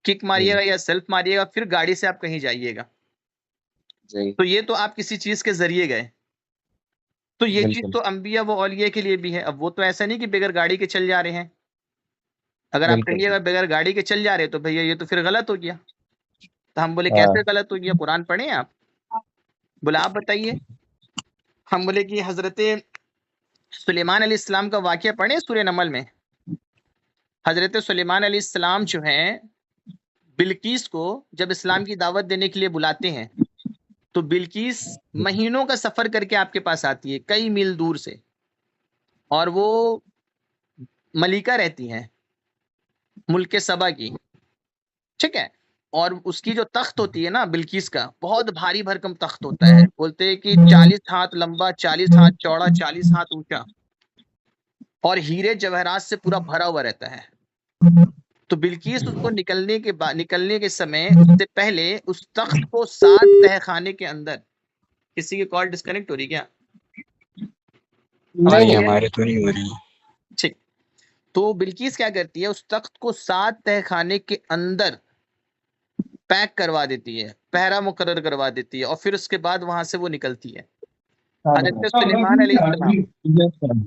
کک ماریے گا یا سیلف ماریے گا، پھر گاڑی سے آپ کہیں جائیے گا. جی تو یہ تو آپ کسی چیز کے ذریعے گئے. تو یہ چیز بالکل. تو انبیاء و اولیاء کے لیے بھی ہے. اب وہ تو ایسا نہیں کہ بغیر گاڑی کے چل جا رہے ہیں. اگر آپ بالکل کہیے گا بغیر گاڑی کے چل جا رہے تو بھیا یہ تو پھر غلط ہو گیا. تو ہم بولے ہاں کیسے غلط ہو گیا؟ قرآن پڑھیں آپ. بولا آپ بتائیے. ہم بولے کہ حضرت سلیمان علیہ السلام کا واقعہ پڑھیں سورہ نمل میں. حضرت سلیمان علیہ السلام جو ہیں، بلقیس کو جب اسلام کی دعوت دینے کے لیے بلاتے ہیں، تو بلقیس مہینوں کا سفر کر کے آپ کے پاس آتی ہے، کئی میل دور سے، اور وہ ملکہ رہتی ہیں ملک سبا کی. ٹھیک ہے. اور اس کی جو تخت ہوتی ہے نا بلقیس کا، بہت بھاری بھرکم تخت ہوتا ہے. بولتے ہیں کہ 40 ہاتھ لمبا، 40 ہاتھ چوڑا، 40 ہاتھ اونچا، اور ہیرے جواہرات سے پورا بھرا ہوا رہتا ہے. تو بلقیس اس کو نکلنے کے سمے، اس سے پہلے اس تخت کو 7 تہہ خانے کے اندر، کسی کی کال ڈسکنیکٹ ہو رہی کیا؟ آواز نہیں آ رہی ہے؟ ہمارے تو نہیں ہو رہی. ٹھیک. تو بلقیس کیا کرتی ہے، اس تخت کو 7 تہہ خانے کے اندر پیک کروا دیتی ہے، پہرا مقرر کروا دیتی ہے، اور پھر اس کے بعد وہاں سے وہ نکلتی ہے. حضرت سلیمان علیہ السلام،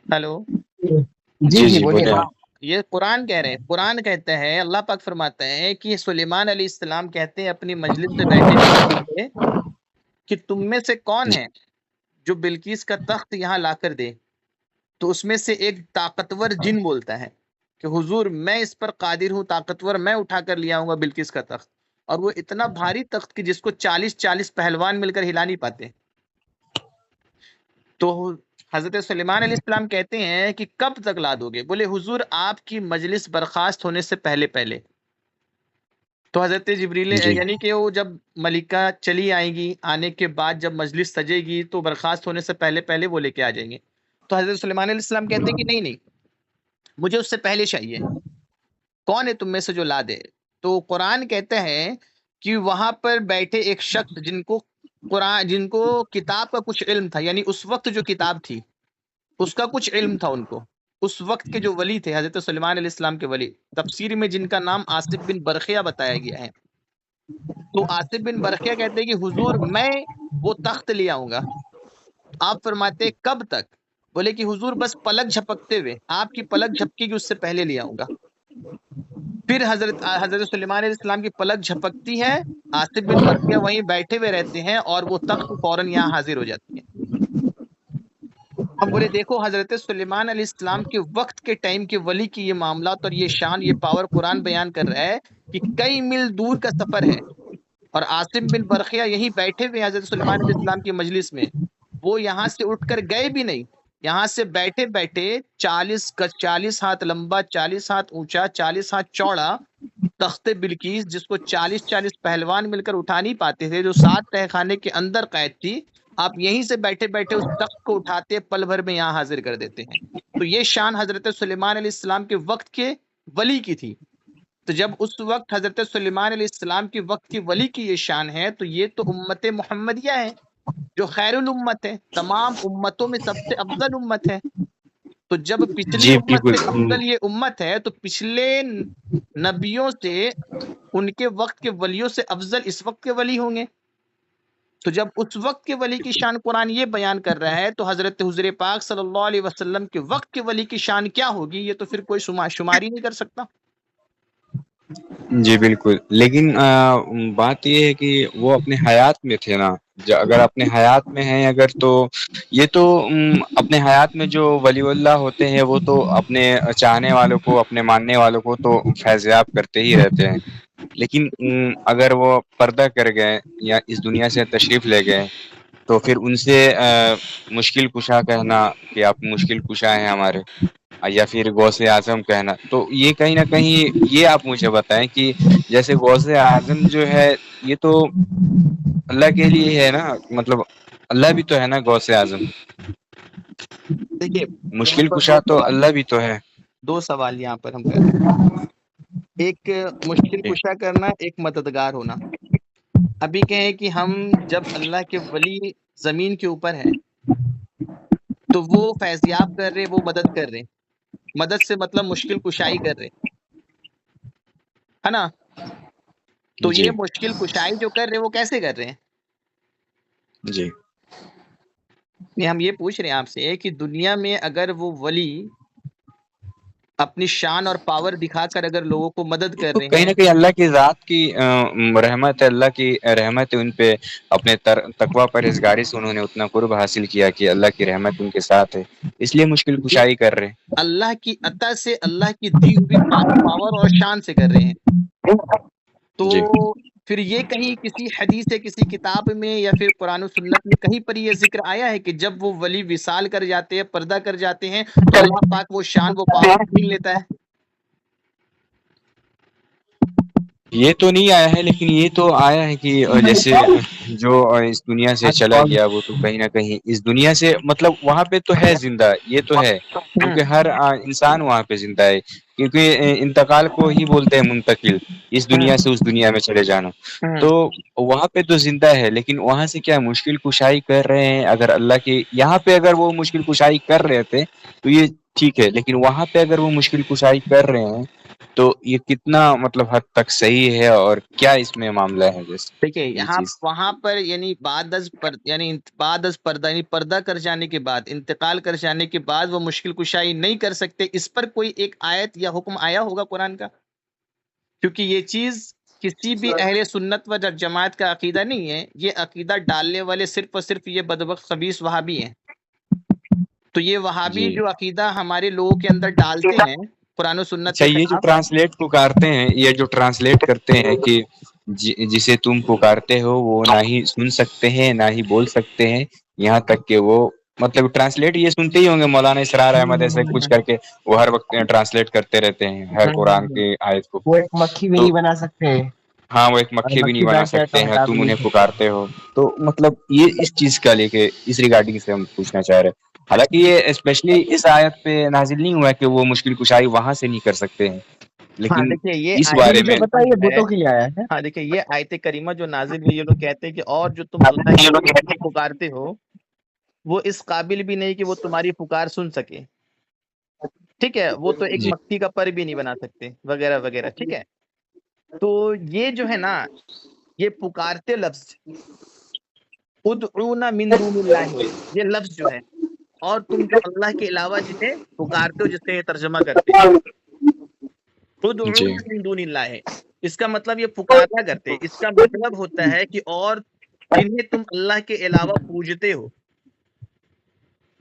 ہیلو، جی جی جی جی بولیے بولے نا. آپ. یہ قرآن کہہ رہے ہیں، قرآن کہتا ہے، اللہ پاک فرماتا ہے کہ سلیمان علیہ السلام کہتے ہیں اپنی مجلس سے بیٹھے کہ تم میں سے کون ہے جو بلقیس کا تخت یہاں لا کر دے؟ تو اس میں سے ایک طاقتور جن بولتا ہے کہ حضور میں اس پر قادر ہوں، طاقتور، میں اٹھا کر لے آؤں گا بلقیس کا تخت، اور وہ اتنا بھاری تخت کہ جس کو 40 پہلوان مل کر ہلا نہیں پاتے۔ تو حضرت سلیمان علیہ السلام کہتے ہیں کہ کب تک لا دو گے؟ بولے حضور آپ کی مجلس برخاست ہونے سے پہلے پہلے۔ تو حضرت جبریل جی یعنی کہ وہ جب ملکہ چلی آئیں گی، آنے کے بعد جب مجلس سجے گی تو برخاست ہونے سے پہلے پہلے وہ لے کے آ جائیں گے۔ تو حضرت سلیمان علیہ السلام کہتے ہیں کہ نہیں نہیں، مجھے اس سے پہلے چاہیے، کون ہے تم میں سے جو لا دے؟ تو قرآن کہتا ہے کہ وہاں پر بیٹھے ایک شخص جن کو کتاب کا کچھ علم تھا، یعنی اس وقت جو کتاب تھی اس کا کچھ علم تھا ان کو، اس وقت کے جو ولی تھے حضرت سلیمان علیہ السلام کے ولی، تفسیر میں جن کا نام آصف بن برقیہ بتایا گیا ہے۔ تو آصف بن برقیہ کہتے ہیں کہ حضور میں وہ تخت لے آؤں گا۔ آپ فرماتے کب تک؟ بولے کہ حضور بس پلک جھپکتے ہوئے، آپ کی پلک جھپکے گی اس سے پہلے لے آؤں گا۔ پھر حضرت سلیمان علیہ السلام کی پلک جھپکتی ہے، آصف بن برقیہ وہیں بیٹھے ہوئے رہتے ہیں اور وہ تخت فوراً یہاں حاضر ہو جاتی ہے۔ ہم بولے دیکھو حضرت سلیمان علیہ السلام کے وقت کے ٹائم کے ولی کی یہ معاملات اور یہ شان، یہ پاور قرآن بیان کر رہا ہے کہ کئی میل دور کا سفر ہے، اور عاصم بن برقیہ یہیں بیٹھے ہوئے حضرت سلیمان علیہ السلام کی مجلس میں، وہ یہاں سے اٹھ کر گئے بھی نہیں، یہاں سے بیٹھے بیٹھے 40 ہاتھ لمبا، 40 ہاتھ اونچا، 40 ہاتھ چوڑا تخت بلقیس، جس کو 40 پہلوان مل کر اٹھا نہیں پاتے تھے، جو 7 تہہ خانے کے اندر قید تھی، آپ یہیں سے بیٹھے بیٹھے اس تخت کو اٹھاتے پل بھر میں یہاں حاضر کر دیتے ہیں۔ تو یہ شان حضرت سلیمان علیہ السلام کے وقت کے ولی کی تھی۔ تو جب اس وقت حضرت سلیمان علیہ السلام کے وقت کی ولی کی یہ شان ہے، تو یہ تو امت محمدیہ ہے جو خیر الامت ہے، تمام امتوں میں سب سے افضل امت ہے۔ تو جب پچھلی جی امت بالکل سے افضل یہ امت ہے، تو پچھلے نبیوں سے، ان کے وقت کے ولیوں سے افضل اس وقت کے ولی ہوں گے۔ تو جب اس وقت کے ولی کی شان قرآن یہ بیان کر رہا ہے، تو حضرت حضور پاک صلی اللہ علیہ وسلم کے وقت کے ولی کی شان کیا ہوگی؟ یہ تو پھر کوئی شماری نہیں کر سکتا۔ جی بالکل، لیکن بات یہ ہے کہ وہ اپنے حیات میں تھے نا، اگر اپنے حیات میں ہیں اگر، تو یہ تو اپنے حیات میں جو ولی اللہ ہوتے ہیں وہ تو اپنے چاہنے والوں کو، اپنے ماننے والوں کو تو فیضیاب کرتے ہی رہتے ہیں، لیکن اگر وہ پردہ کر گئے یا اس دنیا سے تشریف لے گئے تو پھر ان سے مشکل کشا کہنا کہ آپ مشکل کشا ہیں ہمارے، یا پھر غوث اعظم کہنا، تو یہ کہیں نہ کہیں یہ آپ مجھے بتائیں کہ جیسے غوث اعظم جو ہے یہ تو اللہ کے لیے ہے نا، مطلب اللہ بھی تو ہے نا غوث اعظم، دیکھیے یہاں مشکل پر کشا تو اللہ بھی تو ہے۔ 2 سوال یہاں پر ہم کر رہے ہیں، ایک مشکل کشا کرنا، ایک مددگار ہونا۔ ابھی کہیں کہ ہم جب اللہ کے ولی زمین کے اوپر ہے تو وہ فیضیاب کر رہے، وہ مدد کر رہے، مدد سے مطلب مشکل کشائی کر رہے، ہے نا؟ تو جی یہ مشکل کشائی جو کر رہے وہ کیسے کر رہے ہیں؟ جی نہیں، ہم یہ پوچھ رہے ہیں آپ سے کہ دنیا میں اگر وہ ولی اپنی شان اور پاور دکھا کر اگر لوگوں کو مدد کر تو رہے کہیں ہیں، نہ کہیں اللہ کی ذات کی رحمت ہے، اللہ کی رحمت ہے ان پہ، اپنے تقوی پرہیزگاری سے انہوں نے اتنا قرب حاصل کیا کہ اللہ کی رحمت ان کے ساتھ ہے، اس لیے مشکل یہ کشائی کر رہے ہیں۔ اللہ کی عطا سے، اللہ کی دی ہوئی پاور اور شان سے کر رہے ہیں۔ تو جی پھر یہ کہیں کسی حدیث ہے، کسی کتاب میں یا پھر قرآن و سنت میں کہیں پر یہ ذکر آیا ہے کہ جب وہ ولی وصال کر جاتے ہیں، پردہ کر جاتے ہیں، تو اللہ پاک وہ شان، وہ پاور چھین لیتا ہے؟ یہ تو نہیں آیا ہے، لیکن یہ تو آیا ہے کہ جیسے جو اس دنیا سے چلا گیا وہ تو کہیں نہ کہیں اس دنیا سے، مطلب وہاں پہ تو ہے زندہ، یہ تو ہے کیونکہ ہر انسان وہاں پہ زندہ ہے، کیونکہ انتقال کو ہی بولتے ہیں منتقل، اس دنیا سے اس دنیا میں چلے جانا، تو وہاں پہ تو زندہ ہے، لیکن وہاں سے کیا مشکل کشائی کر رہے ہیں؟ اگر اللہ کی یہاں پہ اگر وہ مشکل کشائی کر رہے تھے تو یہ ٹھیک ہے، لیکن وہاں پہ اگر وہ مشکل کشائی کر رہے ہیں تو یہ کتنا مطلب حد تک صحیح ہے اور کیا اس میں معاملہ ہے جیسے دیکھیے یہ یہاں چیز؟ وہاں پر یعنی بعد از پردہ یعنی پردہ کر جانے کے بعد، انتقال کر جانے کے بعد وہ مشکل کشائی نہیں کر سکتے، اس پر کوئی ایک آیت یا حکم آیا ہوگا قرآن کا؟ کیونکہ یہ چیز کسی بھی اہل سنت و جماعت کا عقیدہ نہیں ہے، یہ عقیدہ ڈالنے والے صرف اور صرف یہ بدبخت خبیث وہابی ہیں۔ تو یہ وہابی جی جو عقیدہ ہمارے لوگوں کے اندر ڈالتے ہیں قرآن و سنت اچھا، کے یہ جو خلاف، ٹرانسلیٹ پکارتے ہیں، یہ جو ٹرانسلیٹ کرتے ہیں کہ جسے تم پکارتے ہو وہ نہ ہی سن سکتے ہیں نہ ہی بول سکتے ہیں، یہاں تک کہ وہ مطلب ٹرانسلیٹ یہ سنتے ہی ہوں گے، مولانا اسرار احمد ایسے کچھ کر کے وہ ہر وقت ٹرانسلیٹ کرتے رہتے ہیں ہر قرآن کی آیت کو، وہ ایک مکھی بھی تو نہیں بنا سکتے ہیں، ہاں وہ ایک اور مکھی بھی نہیں مکھی بنا بیٹھ جائے تو سکتے ہیں، ہٹا بھی تم نہیں انہیں سکتے۔ پکارتے ہو، تو مطلب یہ اس چیز کا لے کے اس ریگارڈنگ سے ہم پوچھنا چاہ رہے ہیں۔ حالانکہ یہ اسپیشلی اس آیت پہ نازل نہیں ہوا ہے کہ وہ مشکل کشائی وہاں سے نہیں کر سکتے ہیں، ہاں لیکن دیکھیے یہ اس یہ بارے مجھے میں پتا ہے، یہ بتوں کے لیے آیا ہے۔ ہاں دیکھیے یہ آیت کریمہ جو نازل ہوئی، یہ لوگ کہتے ہیں کہ اور جو تم اللہ کی پکارتے ہو وہ اس قابل بھی نہیں کہ وہ تمہاری پکار سن سکے، ٹھیک ہے، وہ تو ایک جی مکھی کا پر بھی نہیں بنا سکتے وغیرہ وغیرہ، ٹھیک ہے۔ تو یہ جو ہے نا، یہ پکارتے لفظ ادعونا من دون اللہ، یہ لفظ جو ہے، اور تم جو اللہ کے علاوہ جنہیں پکارتے ہو، جسے یہ ترجمہ کرتے ہیں جی ادعونا من دون اللہ ہے، اس کا مطلب یہ پکارا کرتے، اس کا مطلب ہوتا ہے کہ اور جنہیں تم اللہ کے علاوہ پوجتے ہو،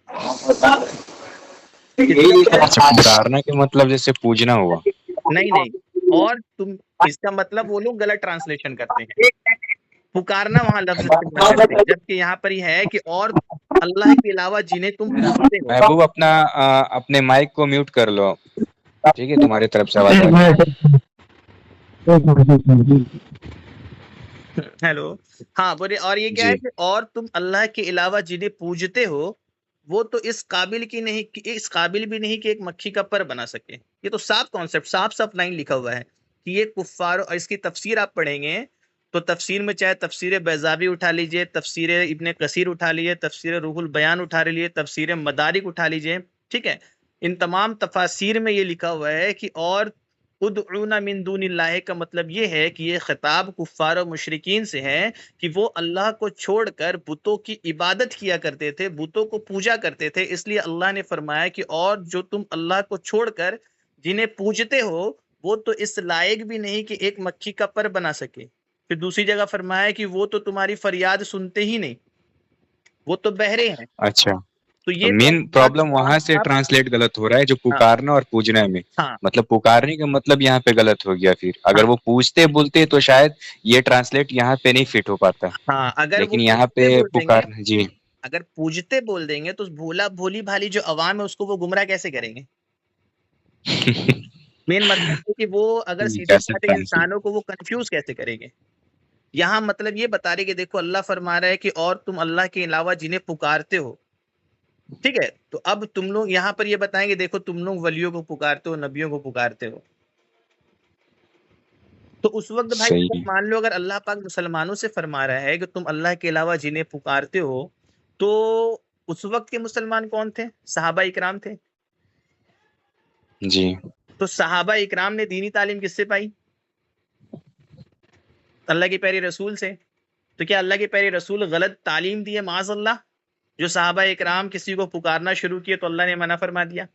اس کا اچھا، پکارنا کے مطلب جیسے پوجنا ہوا۔ نہیں، اور تم، اس کا مطلب وہ لوگ غلط ٹرانسلیشن کرتے ہیں، پکارنا وہاں لفظ استعمال کرتے ہیں، جبکہ یہاں پر یہ ہے کہ اور اللہ کے علاوہ جنہیں تم پوجتے ہو۔ محبوب اپنے مائک کو میوٹ کر لو، ٹھیک ہے، تمہاری طرف سے آواز آ رہی ہے۔ ہیلو، ہاں بولے، اور یہ کیا جی ہے کہ اور تم اللہ کے علاوہ جنہیں پوجتے ہو وہ تو اس قابل کی نہیں، اس قابل بھی نہیں کہ ایک مکھی کا پر بنا سکے۔ یہ تو صاف کانسیپٹ، صاف لائن لکھا ہوا ہے کہ یہ کفار، اور اس کی تفسیر آپ پڑھیں گے تو تفسیر میں چاہے تفسیر بیضاوی اٹھا لیجئے، تفسیر ابن کثیر اٹھا لیجئے، تفسیر روح البیان اٹھا لیجئے، تفسیر مدارک اٹھا لیجئے، ٹھیک ہے، ان تمام تفاسیر میں یہ لکھا ہوا ہے کہ اور ادعونا من دون اللہ کا مطلب یہ ہے کہ یہ خطاب کفار و مشرکین سے ہے کہ وہ اللہ کو چھوڑ کر بتوں کی عبادت کیا کرتے تھے، بتوں کو پوجا کرتے تھے، اس لیے اللہ نے فرمایا کہ اور جو تم اللہ کو چھوڑ کر جنہیں پوجتے ہو وہ تو اس لائق بھی نہیں کہ ایک مکھی کا پر بنا سکے۔ پھر دوسری جگہ فرمایا کہ وہ تو تمہاری فریاد سنتے ہی نہیں، وہ تو بہرے ہیں۔ اچھا، تو یہ تو مین بات پرابلم وہاں سے صاف، ٹرانسلیٹ غلط ہو رہا ہے جو ہاں پکارنا اور پوجنا میں، ہاں مطلب پکارنے کا مطلب یہاں پہ غلط ہو گیا، پھر ہاں اگر وہ پوچھتے بولتے تو شاید یہ ٹرانسلیٹ یہاں پہ نہیں فٹ ہو پاتا، ہاں، اگر وہ لیکن یہاں پہ پوجتے بول دیں گے، پکارنا جی اگر پوجتے بول دیں گے تو بھولی بھالی جو عوام ہے اس کو وہ گمراہ کیسے کریں گے؟ مین مطلب ہے کہ وہ اگر سیدھے کہہ سادھے سکتا ہے جی انسانوں کو وہ کنفیوز کیسے کریں گے؟ یہاں مطلب یہ بتا رہے کہ دیکھو اللہ فرما رہا ہے کہ اور تم اللہ کے علاوہ جنہیں پکارتے ہو، ٹھیک ہے، تو اب تم لوگ یہاں پر یہ بتائیں گے دیکھو تم لوگ ولیوں کو پکارتے ہو، نبیوں کو پکارتے ہو، تو اس وقت بھائی اگر صحیح مان لو اگر اللہ پاک مسلمانوں سے فرما رہا ہے کہ تم اللہ کے علاوہ جنہیں پکارتے ہو، تو اس وقت کے مسلمان کون تھے؟ صحابہ اکرام تھے۔ جی تو صحابہ اکرام نے دینی تعلیم کس سے پائی؟ اللہ کے پیارے رسول سے۔ تو کیا اللہ کے پیارے رسول غلط تعلیم دیے معاذ اللہ؟ جو صحابہ اکرام کسی کو پکارنا شروع کیے تو اللہ نے منع فرما دیا؟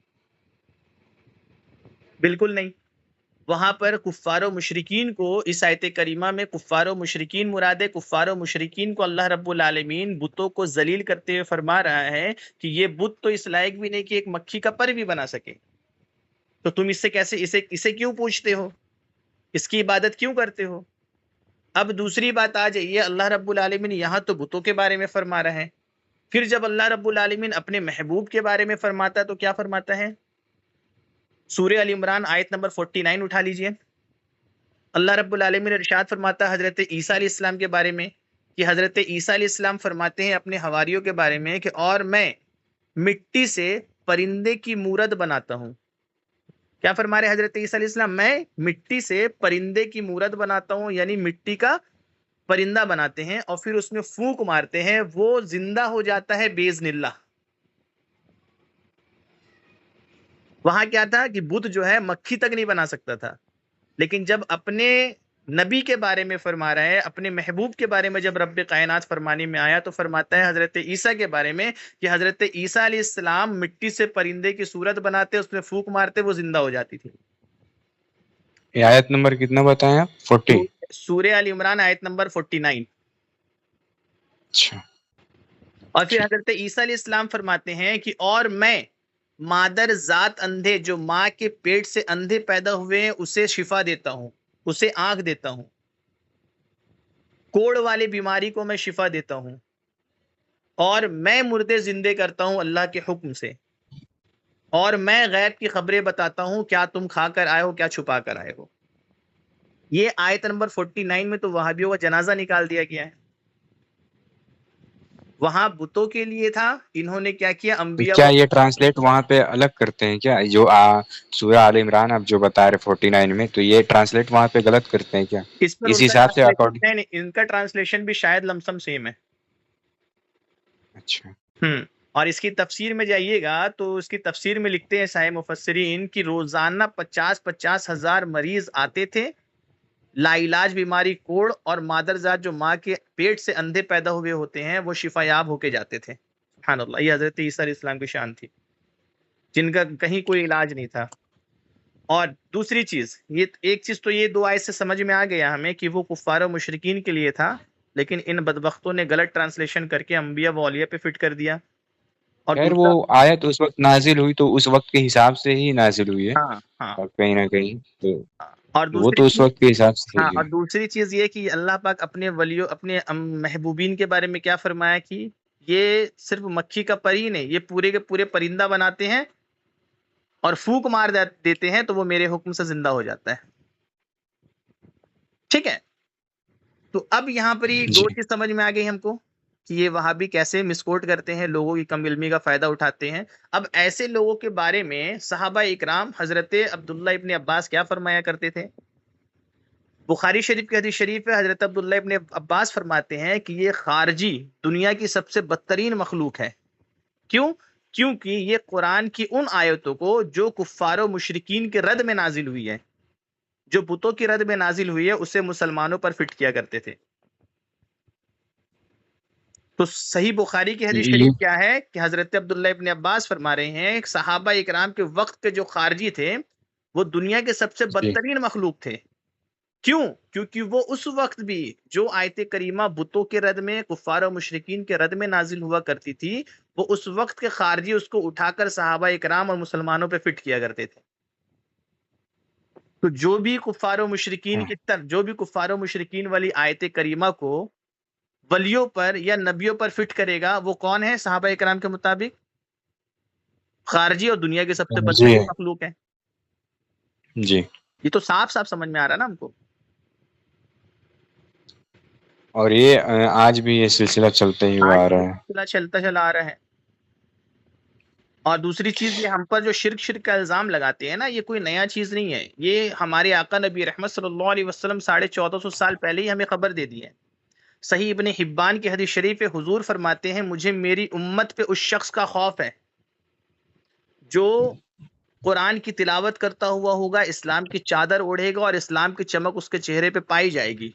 بالکل نہیں۔ وہاں پر کفار و مشرکین کو، اس آیت کریمہ میں کفار و مشرکین مراد ہے، کفار و مشرکین کو اللہ رب العالمین بتوں کو ذلیل کرتے ہوئے فرما رہا ہے کہ یہ بت تو اس لائق بھی نہیں کہ ایک مکھی کا پر بھی بنا سکے، تو تم اس سے کیسے اسے کیوں پوچھتے ہو، اس کی عبادت کیوں کرتے ہو؟ اب دوسری بات آ جائیے، اللہ رب العالمین یہاں تو بتوں کے بارے میں فرما رہا ہے، پھر جب اللہ رب العالمین اپنے محبوب کے بارے میں فرماتا ہے تو کیا فرماتا ہے؟ سورہ ال عمران آیت نمبر 49 اٹھا لیجئے، اللہ رب العالمین ارشاد فرماتا ہے حضرت عیسیٰ علیہ السلام کے بارے میں کہ حضرت عیسیٰ علیہ السلام فرماتے ہیں اپنے حواریوں کے بارے میں کہ اور میں مٹی سے پرندے کی مورت بناتا ہوں۔ کیا فرما رہے حضرت عیسیٰ علیہ السلام؟ میں مٹی سے پرندے کی مورت بناتا ہوں، یعنی مٹی کا پرندہ بناتے ہیں اور پھر اس میں پھونک مارتے ہیں، وہ زندہ ہو جاتا ہے باذن اللہ۔ وہاں کیا تھا کہ بت جو ہے مکھی تک نہیں بنا سکتا تھا، لیکن جب اپنے نبی کے بارے میں فرما رہا ہے، اپنے محبوب کے بارے میں جب رب کائنات فرمانے میں آیا تو فرماتا ہے حضرت عیسیٰ کے بارے میں کہ حضرت عیسیٰ علیہ السلام مٹی سے پرندے کی صورت بناتے، اس میں پھونک مارتے، وہ زندہ ہو جاتی تھی۔ یہ آیت نمبر کتنا بتائیں آپ؟ 40؟ سورہ آل عمران آیت نمبر 49۔ اچھا، اور پھر حضرت عیسیٰ علیہ السلام فرماتے ہیں کہ اور میں مادر ذات اندھے جو ماں کے پیٹ سے اندھے پیدا ہوئے ہیں اسے شفا دیتا ہوں، اسے آنکھ دیتا ہوں، کوڑ والے بیماری کو میں شفا دیتا ہوں، اور میں مردے زندے کرتا ہوں اللہ کے حکم سے، اور میں غیب کی خبریں بتاتا ہوں، کیا تم کھا کر آئے ہو، کیا چھپا کر آئے ہو۔ یہ آیت نمبر 49 میں تو وہابیوں کا جنازہ نکال دیا گیا ہے۔ وہاں بتوں کے لیے تھا، انہوں نے کیا کیا، تو انبیاء کیا یہ ٹرانسلیٹ وہاں پہ الگ کرتے ہیں کیا؟ جو سورہ آل عمران آپ جو بتا رہے 49 میں، تو یہ ٹرانسلیٹ وہاں پہ غلط کرتے ہیں کیا اس پر اس ان کا حساب سے اکارڈنگ؟ ٹرانسلیشن ان کا ٹرانسلیشن بھی شاید لمسم سیم ہے۔ اچھا، اور اس کی تفسیر میں جائیے گا تو اس کی تفسیر میں لکھتے ہیں سائے مفسرین کی روزانہ 50 ہزار مریض آتے تھے، لا علاج بیماری کوڑ اور مادرزاد جو ماں کے پیٹ سے اندھے پیدا ہوئے ہوتے ہیں وہ شفا یاب ہو کے جاتے تھے۔ سبحان اللہ، یہ حضرت عیسیٰ علیہ السلام کی شان تھی جن کا کہیں کوئی علاج نہیں تھا۔ اور دوسری چیز، یہ ایک چیز تو یہ دو آیت سے سمجھ میں آ گیا ہمیں کہ وہ کفار و مشرکین کے لیے تھا، لیکن ان بدبختوں نے غلط ٹرانسلیشن کر کے انبیاء و اولیاء پہ فٹ کر دیا۔ اور خیر وہ دوسرا، آیت اس وقت نازل ہوئی تو اس وقت کے حساب سے ہی نازل ہوئی ہے، ہاں ہاں، اور کہیں نہ کہیں تو اور وہ دوسری تو اس چیز، وقت کے حساب سے ہاں، ہی اور ہے۔ دوسری چیز یہ کہ اللہ پاک اپنے ولیوں، اپنے محبوبین کے بارے میں کیا فرمایا کہ یہ صرف مکھی کا پر ہی نہیں، یہ پورے کے پورے پرندہ بناتے ہیں اور پھونک مار دیتے ہیں تو وہ میرے حکم سے زندہ ہو جاتا ہے۔ ٹھیک ہے، تو اب یہاں پر یہ جی دو چیز سمجھ میں آ گئی ہم کو کہ یہ وہابی کیسے مسکوٹ کرتے ہیں، لوگوں کی کم علمی کا فائدہ اٹھاتے ہیں۔ اب ایسے لوگوں کے بارے میں صحابہ اکرام حضرت عبداللہ ابن عباس کیا فرمایا کرتے تھے؟ بخاری شریف کی حدیث شریف ہے، حضرت عبداللہ ابن عباس فرماتے ہیں کہ یہ خارجی دنیا کی سب سے بدترین مخلوق ہے۔ کیوں؟ کیونکہ یہ قرآن کی ان آیتوں کو جو کفار و مشرکین کے رد میں نازل ہوئی ہے، جو بتوں کی رد میں نازل ہوئی ہے، اسے مسلمانوں پر فٹ کیا کرتے تھے۔ تو صحیح بخاری کی حدیث یہ شریف کیا ہے کہ حضرت عبداللہ ابن عباس فرما رہے ہیں کہ صحابہ اکرام کے وقت کے جو خارجی تھے وہ دنیا کے سب سے جی بدترین مخلوق تھے۔ کیوں؟ کیونکہ وہ اس وقت بھی جو آیت کریمہ بتوں کے رد میں، کفار و مشرکین کے رد میں نازل ہوا کرتی تھی، وہ اس وقت کے خارجی اس کو اٹھا کر صحابہ اکرام اور مسلمانوں پہ فٹ کیا کرتے تھے۔ تو جو بھی کفار و مشرکین ہاں، کی طرف، جو بھی کفار و مشرکین والی آیت کریمہ کو ولیوں پر یا نبیوں پر فٹ کرے گا، وہ کون ہے صحابہ اکرام کے مطابق؟ خارجی اور دنیا کے سب سے جی بدترین مخلوق ہے۔ جی، یہ تو صاف صاف سمجھ میں آ رہا ہے نا ہم کو۔ اور یہ آج بھی یہ سلسلہ چلتا ہی ہوا آج آ بھی رہا ہے۔ سلسلہ چلتا چلا آ رہا ہے۔ اور دوسری چیز، یہ ہم پر جو شرک کا الزام لگاتے ہیں نا، یہ کوئی نیا چیز نہیں ہے، یہ ہمارے آقا نبی رحمت صلی اللہ علیہ وسلم 1450 سال پہلے ہی ہمیں خبر دے دی ہے۔ صحیح ابن حبان کی حدیث شریف حضور فرماتے ہیں مجھے میری امت پہ اس شخص کا خوف ہے جو قرآن کی تلاوت کرتا ہوا ہوگا، اسلام کی چادر اوڑھے گا اور اسلام کی چمک اس کے چہرے پہ پائی جائے گی،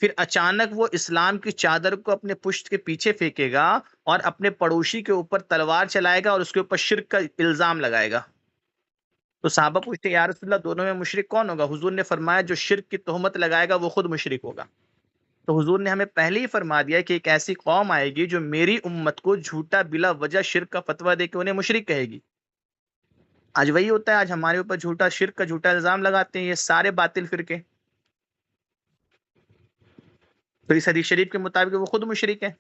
پھر اچانک وہ اسلام کی چادر کو اپنے پشت کے پیچھے پھینکے گا اور اپنے پڑوسی کے اوپر تلوار چلائے گا اور اس کے اوپر شرک کا الزام لگائے گا۔ تو صحابہ پوچھتے یا رسول اللہ دونوں میں مشرک کون ہوگا؟ حضور نے فرمایا جو شرک کی تہمت لگائے گا وہ خود مشرک ہوگا۔ تو حضور نے ہمیں پہلے ہی فرما دیا کہ ایک ایسی قوم آئے گی جو میری امت کو جھوٹا بلا وجہ شرک کا فتویٰ دے کے انہیں مشرک کہے گی۔ آج وہی ہوتا ہے، آج ہمارے اوپر جھوٹا شرک کا جھوٹا الزام لگاتے ہیں یہ سارے باطل فرقے۔ تو اس حدیث شریف کے مطابق وہ خود مشرک ہے۔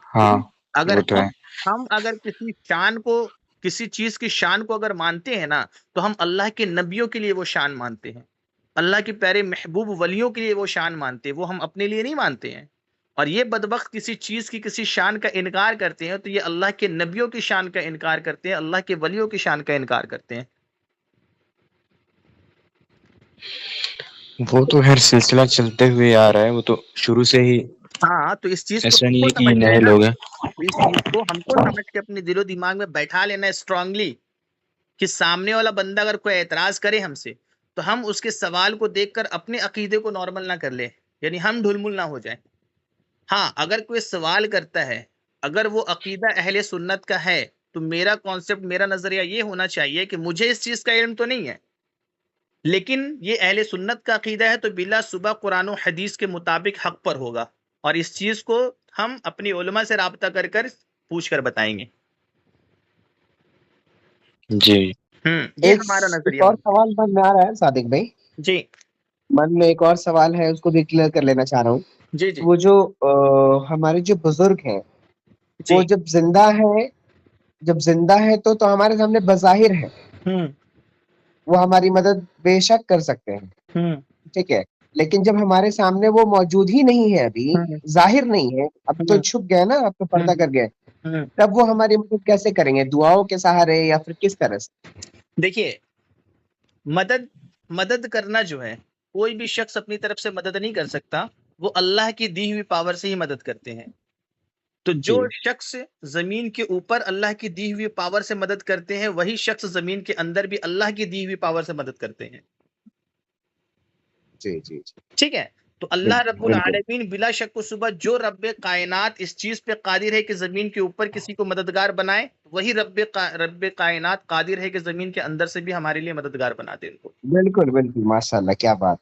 ہاں اگر وہ تو ہے۔ ہم اگر کسی شان کو، کسی چیز کی شان کو اگر مانتے ہیں نا، تو ہم اللہ کے نبیوں کے لیے وہ شان مانتے ہیں، اللہ کے پیارے محبوب ولیوں کے لیے وہ شان مانتے ہیں، وہ ہم اپنے لیے نہیں مانتے ہیں۔ اور یہ بدبخت کسی چیز کی، کسی شان کا انکار کرتے ہیں تو یہ اللہ کے نبیوں کی شان کا انکار کرتے ہیں، اللہ کے ولیوں کی شان کا انکار کرتے ہیں۔ وہ تو ہر سلسلہ چلتے ہوئے آ رہا ہے، وہ تو شروع سے ہی، ہاں، تو اس چیز کو ایسا ہم نہیں کو ہے کہ یہ سمجھنا ہے نئے نا، لوگ ہیں۔ تو اس چیز کو ہم کو سمجھ کے اپنے دل و دماغ میں بیٹھا لینا ہے اسٹرانگلی کہ سامنے والا بندہ اگر کوئی اعتراض کرے ہم سے تو ہم اس کے سوال کو دیکھ کر اپنے عقیدے کو نارمل نہ کر لیں، یعنی ہم ڈھل مل نہ ہو جائیں۔ ہاں اگر کوئی سوال کرتا ہے، اگر وہ عقیدہ اہل سنت کا ہے، تو میرا کانسیپٹ، میرا نظریہ یہ ہونا چاہیے کہ مجھے اس چیز کا علم تو نہیں ہے، لیکن یہ اہل سنت کا عقیدہ ہے تو بلا صبح قرآن و حدیث کے مطابق حق پر ہوگا، اور اس چیز کو ہم اپنی علماء سے رابطہ کر کر پوچھ کر بتائیں گے۔ جی یہ ایک ہمارا ایک نظریہ اور ہوگا۔ سوال من میں آ رہا ہے صادق بھائی، جی من میں ایک اور سوال ہے، اس کو بھی کلیئر کر لینا چاہ رہا ہوں۔ جی جی وہ جو ہمارے جو بزرگ ہیں، وہ جی جب زندہ ہے تو ہمارے سامنے بظاہر ہے، ہوں وہ ہماری مدد بے شک کر سکتے ہیں، ہوں ٹھیک ہے، لیکن جب ہمارے سامنے وہ موجود ہی نہیں ہے، ابھی ہوں ظاہر نہیں ہے، اب تو ہوں چھپ گئے نا، اب تو پردہ کر گئے، ہوں تب وہ ہماری مدد کیسے کریں گے؟ دعاؤں کے سہارے یا پھر کس طرح سے؟ دیکھیے، مدد کرنا جو ہے، کوئی بھی شخص اپنی طرف سے مدد نہیں کر سکتا، وہ اللہ کی دی ہوئی پاور سے ہی مدد کرتے ہیں۔ تو جو جی شخص زمین کے اوپر اللہ کی دی ہوئی پاور سے مدد کرتے ہیں، وہی شخص زمین کے اندر بھی اللہ کی دی ہوئی پاور سے مدد کرتے ہیں۔ جی جی جی، ٹھیک ہے، تو اللہ رب بالکل العالمین بلا شک و شبہ جو رب کائنات اس چیز پہ قادر ہے کہ زمین کے اوپر کسی کو مددگار بنائے، وہی رب کائنات قادر ہے کہ زمین کے اندر سے بھی ہمارے لیے مددگار بنا دے ان کو۔ بالکل بالکل، ماشاء اللہ، کیا بات!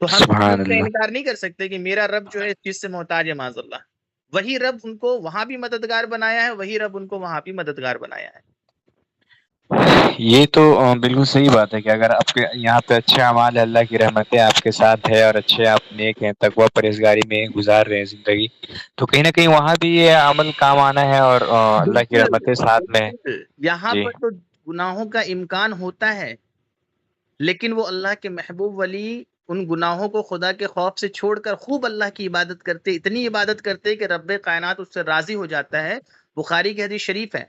تو ہم اس سبحان چیز کا اللہ. انکار نہیں کر سکتے کہ میرا رب جو ہے اس چیز سے محتاج ہے، معاذ اللہ۔ وہی رب ان کو وہاں بھی مددگار بنایا ہے، وہی رب ان کو وہاں بھی مددگار بنایا ہے۔ یہ تو بالکل صحیح بات ہے کہ اگر آپ کے یہاں پہ اچھے اعمال ہے، اللہ کی رحمتیں آپ کے ساتھ ہے اور اچھے آپ نیک ہیں، تقوی پرہیزگاری میں گزار رہے ہیں زندگی، تو کہیں نہ کہیں وہاں بھی یہ عمل کام آنا ہے اور اللہ کی بالکل رحمتیں ساتھ میں ہے۔ بالکل، یہاں جی پر تو گناہوں کا امکان ہوتا ہے، لیکن وہ اللہ کے محبوب ولی ان گناہوں کو خدا کے خوف سے چھوڑ کر خوب اللہ کی عبادت کرتے، اتنی عبادت کرتے کہ رب کائنات اس سے راضی ہو جاتا ہے۔ بخاری کی حدیث شریف ہے،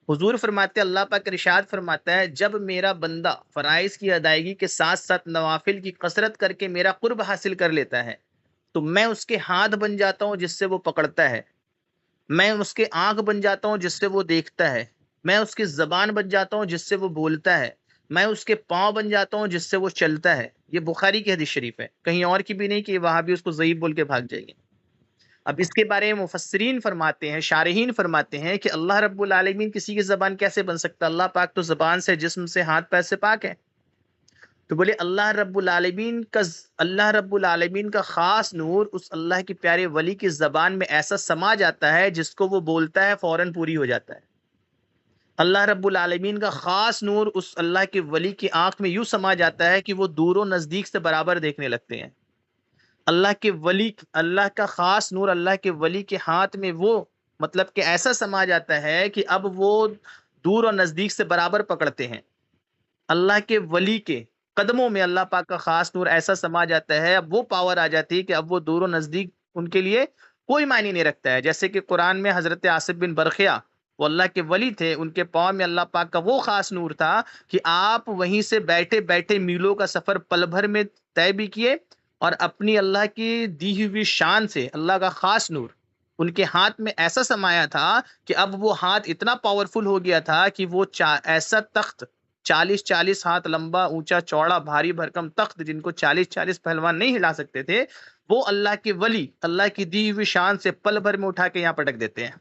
حضور فرماتے، اللہ پاک ارشاد فرماتا ہے، جب میرا بندہ فرائض کی ادائیگی کے ساتھ ساتھ نوافل کی کثرت کر کے میرا قرب حاصل کر لیتا ہے، تو میں اس کے ہاتھ بن جاتا ہوں جس سے وہ پکڑتا ہے، میں اس کے آنکھ بن جاتا ہوں جس سے وہ دیکھتا ہے، میں اس کی زبان بن جاتا ہوں جس سے وہ بولتا ہے، میں اس کے پاؤں بن جاتا ہوں جس سے وہ چلتا ہے۔ یہ بخاری کی حدیث شریف ہے، کہیں اور کی بھی نہیں کہ وہاں بھی اس کو ضعیف بول کے بھاگ جائیں گے۔ اب اس کے بارے میں مفسرین فرماتے ہیں، شارحین فرماتے ہیں کہ اللہ رب العالمین کسی کی زبان کیسے بن سکتا؟ اللہ پاک تو زبان سے، جسم سے، ہاتھ پیر سے پاک ہے۔ تو بولے اللہ رب العالمین کا خاص نور اس اللہ کی پیارے ولی کی زبان میں ایسا سما جاتا ہے جس کو وہ بولتا ہے فوراً پوری ہو جاتا ہے۔ اللہ رب العالمین کا خاص نور اس اللہ کے ولی کی آنکھ میں یوں سما جاتا ہے کہ وہ دور و نزدیک سے برابر دیکھنے لگتے ہیں۔ اللہ کا خاص نور اللہ کے ولی کے ہاتھ میں وہ مطلب کہ ایسا سما جاتا ہے کہ اب وہ دور اور نزدیک سے برابر پکڑتے ہیں۔ اللہ کے ولی کے قدموں میں اللہ پاک کا خاص نور ایسا سما جاتا ہے، اب وہ پاور آ جاتی ہے کہ اب وہ دور و نزدیک ان کے لیے کوئی معنی نہیں رکھتا ہے۔ جیسے کہ قرآن میں حضرت آصف بن برخیا، وہ اللہ کے ولی تھے، ان کے پاؤں میں اللہ پاک کا وہ خاص نور تھا کہ آپ وہیں سے بیٹھے بیٹھے میلوں کا سفر پل بھر میں طے بھی کیے، اور اپنی اللہ کی دی ہوئی شان سے اللہ کا خاص نور ان کے ہاتھ میں ایسا سمایا تھا کہ اب وہ ہاتھ اتنا پاورفل ہو گیا تھا کہ وہ ایسا تخت 40 ہاتھ لمبا، اونچا، چوڑا، بھاری بھرکم تخت جن کو 40 پہلوان نہیں ہلا سکتے تھے، وہ اللہ کے ولی اللہ کی دی ہوئی شان سے پل بھر میں اٹھا کے یہاں پٹک دیتے ہیں۔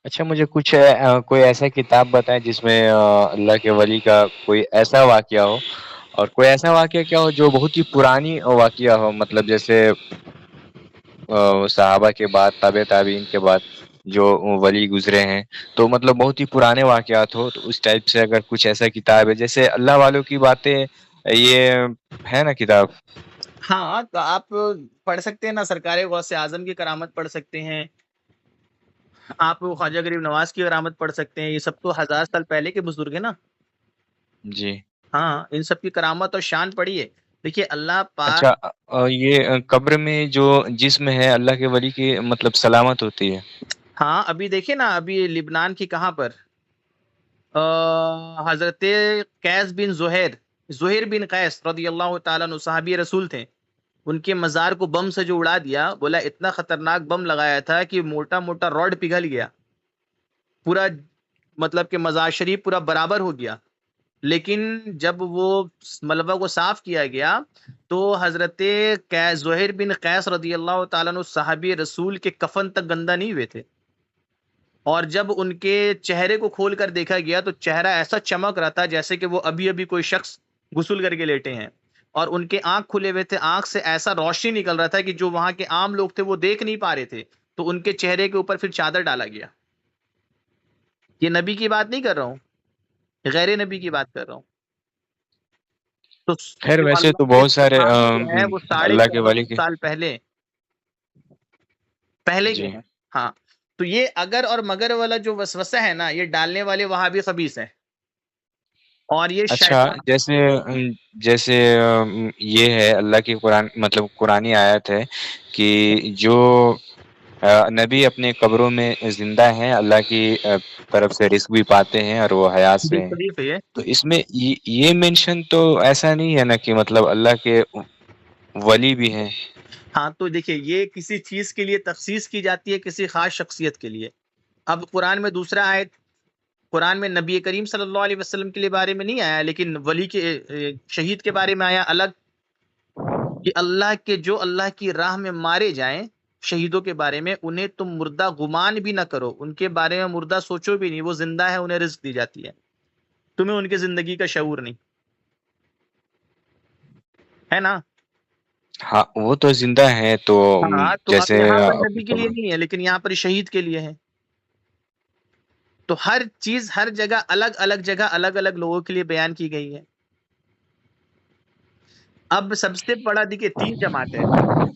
اچھا، مجھے کچھ کوئی ایسا کتاب بتائیں جس میں اللہ کے ولی کا کوئی ایسا واقعہ ہو، اور کوئی ایسا واقعہ کیا ہو جو بہت ہی پرانی واقعہ ہو، مطلب جیسے صحابہ کے بعد، تابع تابعین کے بعد جو ولی گزرے ہیں، تو مطلب بہت ہی پرانے واقعات ہو، تو اس ٹائپ سے اگر کچھ ایسا کتاب ہے، جیسے اللہ والوں کی باتیں، یہ ہے نا کتاب؟ ہاں، تو آپ پڑھ سکتے ہیں نا، سرکار غوث اعظم کی کرامت پڑھ سکتے ہیں، آپ خواجہ غریب نواز کی کرامت پڑھ سکتے ہیں، یہ سب تو 1000 سال پہلے کے بزرگ ہیں نا۔ جی ہاں، ان سب کی کرامت اور شان پڑھیے۔ دیکھیے اللہ پاک، اچھا، یہ قبر میں جو جسم ہے اللہ کے ولی کی مطلب سلامت ہوتی ہے؟ ہاں ابھی دیکھیے نا، ابھی لبنان کی کہاں پر حضرت قیس بن زہیر بن قیس رضی اللہ تعالیٰ عنہ صحابی رسول تھے، ان کے مزار کو بم سے جو اڑا دیا، بولا اتنا خطرناک بم لگایا تھا کہ موٹا موٹا راڈ پگھل گیا، پورا مطلب کہ مزار شریف پورا برابر ہو گیا، لیکن جب وہ ملبہ کو صاف کیا گیا تو حضرت زہیر بن قیس رضی اللہ تعالیٰ عنہ صحابی رسول کے کفن تک گندا نہیں ہوئے تھے، اور جب ان کے چہرے کو کھول کر دیکھا گیا تو چہرہ ایسا چمک رہا تھا جیسے کہ وہ ابھی ابھی کوئی شخص غسل کر کے لیٹے ہیں، اور ان کے آنکھ کھلے ہوئے تھے، آنکھ سے ایسا روشنی نکل رہا تھا کہ جو وہاں کے عام لوگ تھے وہ دیکھ نہیں پا رہے تھے، تو ان کے چہرے کے اوپر پھر چادر ڈالا گیا۔ یہ نبی کی بات نہیں کر رہا ہوں، غیر نبی کی بات کر رہا ہوں۔ تو خیر جو ویسے اللہ تو کے بہت سارے صحابہ جو ہے وہ اللہ کے 1450 ولی کے سال پہلے کے جی ہیں۔ ہاں، تو یہ اگر اور مگر والا جو وسوسہ ہے نا، یہ ڈالنے والے وہابی خبیث ہیں، اور یہ اچھا، شیطان۔ جیسے یہ ہے اللہ کی قرآن مطلب قرآنی آیت ہے کہ جو نبی اپنے قبروں میں زندہ ہیں اللہ کی طرف سے رزق بھی پاتے ہیں اور وہ حیات سے حدیث ہیں، شریف ہے یہ۔ تو اس میں یہ مینشن تو ایسا نہیں ہے نا کہ مطلب اللہ کے ولی بھی ہیں؟ ہاں تو دیکھیے، یہ کسی چیز کے لیے تخصیص کی جاتی ہے، کسی خاص شخصیت کے لیے۔ اب قرآن میں دوسرا آیت، قرآن میں نبی کریم صلی اللہ علیہ وسلم کے بارے میں نہیں آیا، لیکن ولی کے شہید کے بارے میں آیا الگ، کہ اللہ کے جو اللہ کی راہ میں مارے جائیں شہیدوں کے بارے میں، انہیں تم مردہ گمان بھی نہ کرو، ان کے بارے میں مردہ سوچو بھی نہیں، وہ زندہ ہے، انہیں رزق دی جاتی ہے، تمہیں ان کی زندگی کا شعور نہیں ہے نا۔ ہاں وہ تو زندہ ہیں، تو ہاں تو اب جیسے یہاں پر نبی کے لیے نہیں ہے، لیکن یہاں پر شہید کے لیے ہے۔ تو ہر چیز ہر جگہ الگ الگ جگہ الگ الگ لوگوں کے لیے بیان کی گئی ہے۔ اب سب سے بڑا دیکھیے، تین جماعتیں ہیں،